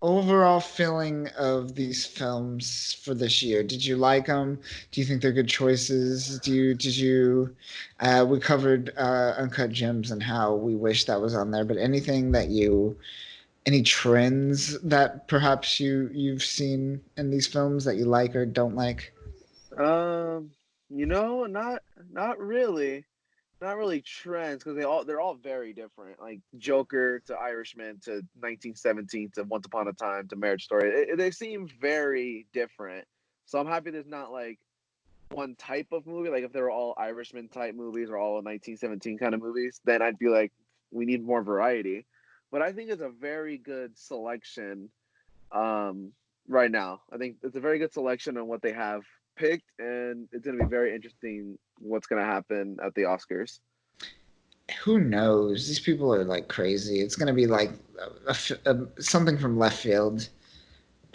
S1: overall feeling of these films for this year? Did you like them? Do you think they're good choices? Did you we covered Uncut Gems and how we wish that was on there, but anything that any trends that perhaps you've seen in these films that you like or don't like?
S2: Um, not really. Not really trends because they're all very different. Like Joker to Irishman to 1917 to Once Upon a Time to Marriage Story. They seem very different. So I'm happy there's not like one type of movie. Like if they were all Irishman type movies or all 1917 kind of movies, then I'd be like, we need more variety. But I think it's a very good selection um, right now. I think it's a very good selection on what they have picked, and it's going to be very interesting what's going to happen at the Oscars.
S1: Who knows? These people are like crazy. It's gonna be like something from left field,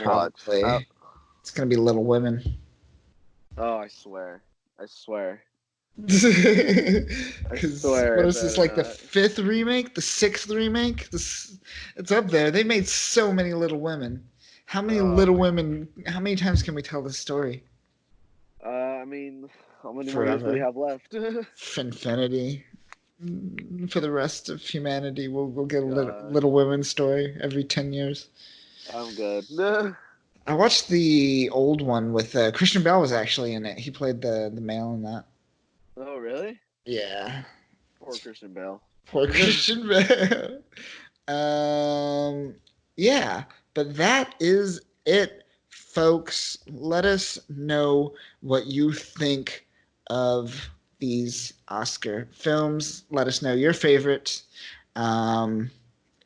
S2: Watch.
S1: probably. It's gonna be Little Women.
S2: Oh, I swear. I swear. I
S1: Because
S2: swear
S1: what
S2: it
S1: is this
S2: better
S1: like the
S2: not.
S1: fifth remake, the sixth remake? It's up there. They made so many Little Women. How many
S2: Oh
S1: Little
S2: my.
S1: Women? How many times can we tell this story?
S2: I mean, how many more years do we
S1: Forever,
S2: have left?
S1: infinity. for the rest of humanity. We'll get a
S2: God,
S1: Little Women story every 10 years.
S2: I'm good.
S1: I watched the old one with Christian Bale was actually in it. He played the male in that.
S2: Oh, really?
S1: Yeah,
S2: Poor Christian Bale.
S1: poor Christian Bale. Yeah, but that is it, folks. Let us know what you think of these Oscar films. Let us know your favorite. Um,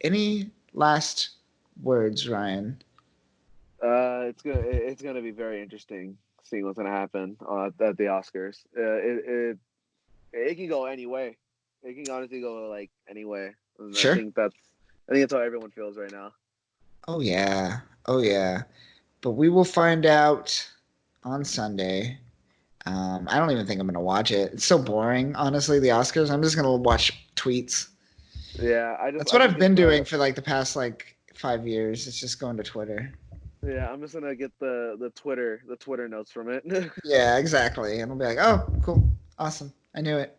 S1: any last words, Ryan?
S2: It's gonna be very interesting seeing what's gonna happen at the Oscars. It can go any way. It can honestly go like any way. And
S1: Sure.
S2: I think that's how everyone feels right now.
S1: Oh yeah. Oh yeah. But we will find out on Sunday. I don't even think I'm gonna watch it. It's so boring, honestly. The Oscars. I'm just gonna watch tweets.
S2: Yeah,
S1: That's
S2: I
S1: what
S2: just
S1: I've
S2: get
S1: been doing for like the past like 5 years. It's just going to Twitter.
S2: yeah, I'm just gonna get the Twitter notes from it.
S1: Yeah, exactly. And I'll be like, oh, cool, awesome. I knew it.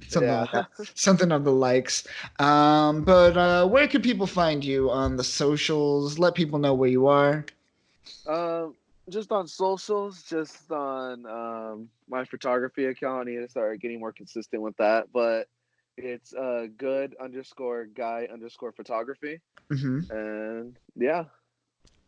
S1: Something
S2: Yeah.
S1: like that. Something of the likes. But where can people find you on the socials? Let people know where you are.
S2: Um, just on socials, just on my photography account. I need to start getting more consistent with that. But it's good underscore guy underscore photography.
S1: Hmm.
S2: And yeah.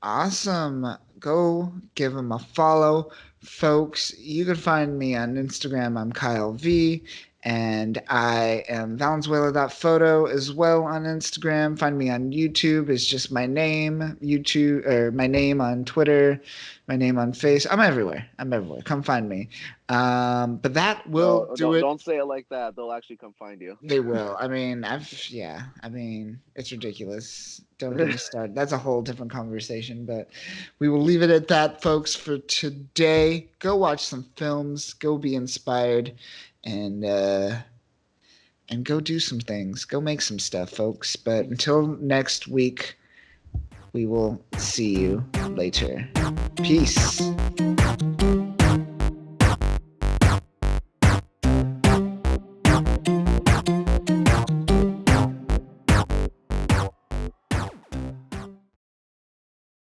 S1: Awesome. Go give him a follow, folks. You can find me on Instagram. I'm Kyle V. And I am Valenzuela.photo as well on Instagram. Find me on YouTube. It's just my name, YouTube, or my name on Twitter, my name on Face. I'm everywhere. I'm everywhere. Come find me. But that will
S2: No,
S1: do it.
S2: don't say it like that. They'll actually come find you.
S1: They will. I mean, yeah. I mean, it's ridiculous. Don't get me started. That's a whole different conversation, but we will leave it at that, folks, for today. Go watch some films, go be inspired, and uh, and go do some things. Go make some stuff, folks. But until next week, we will see you later. Peace.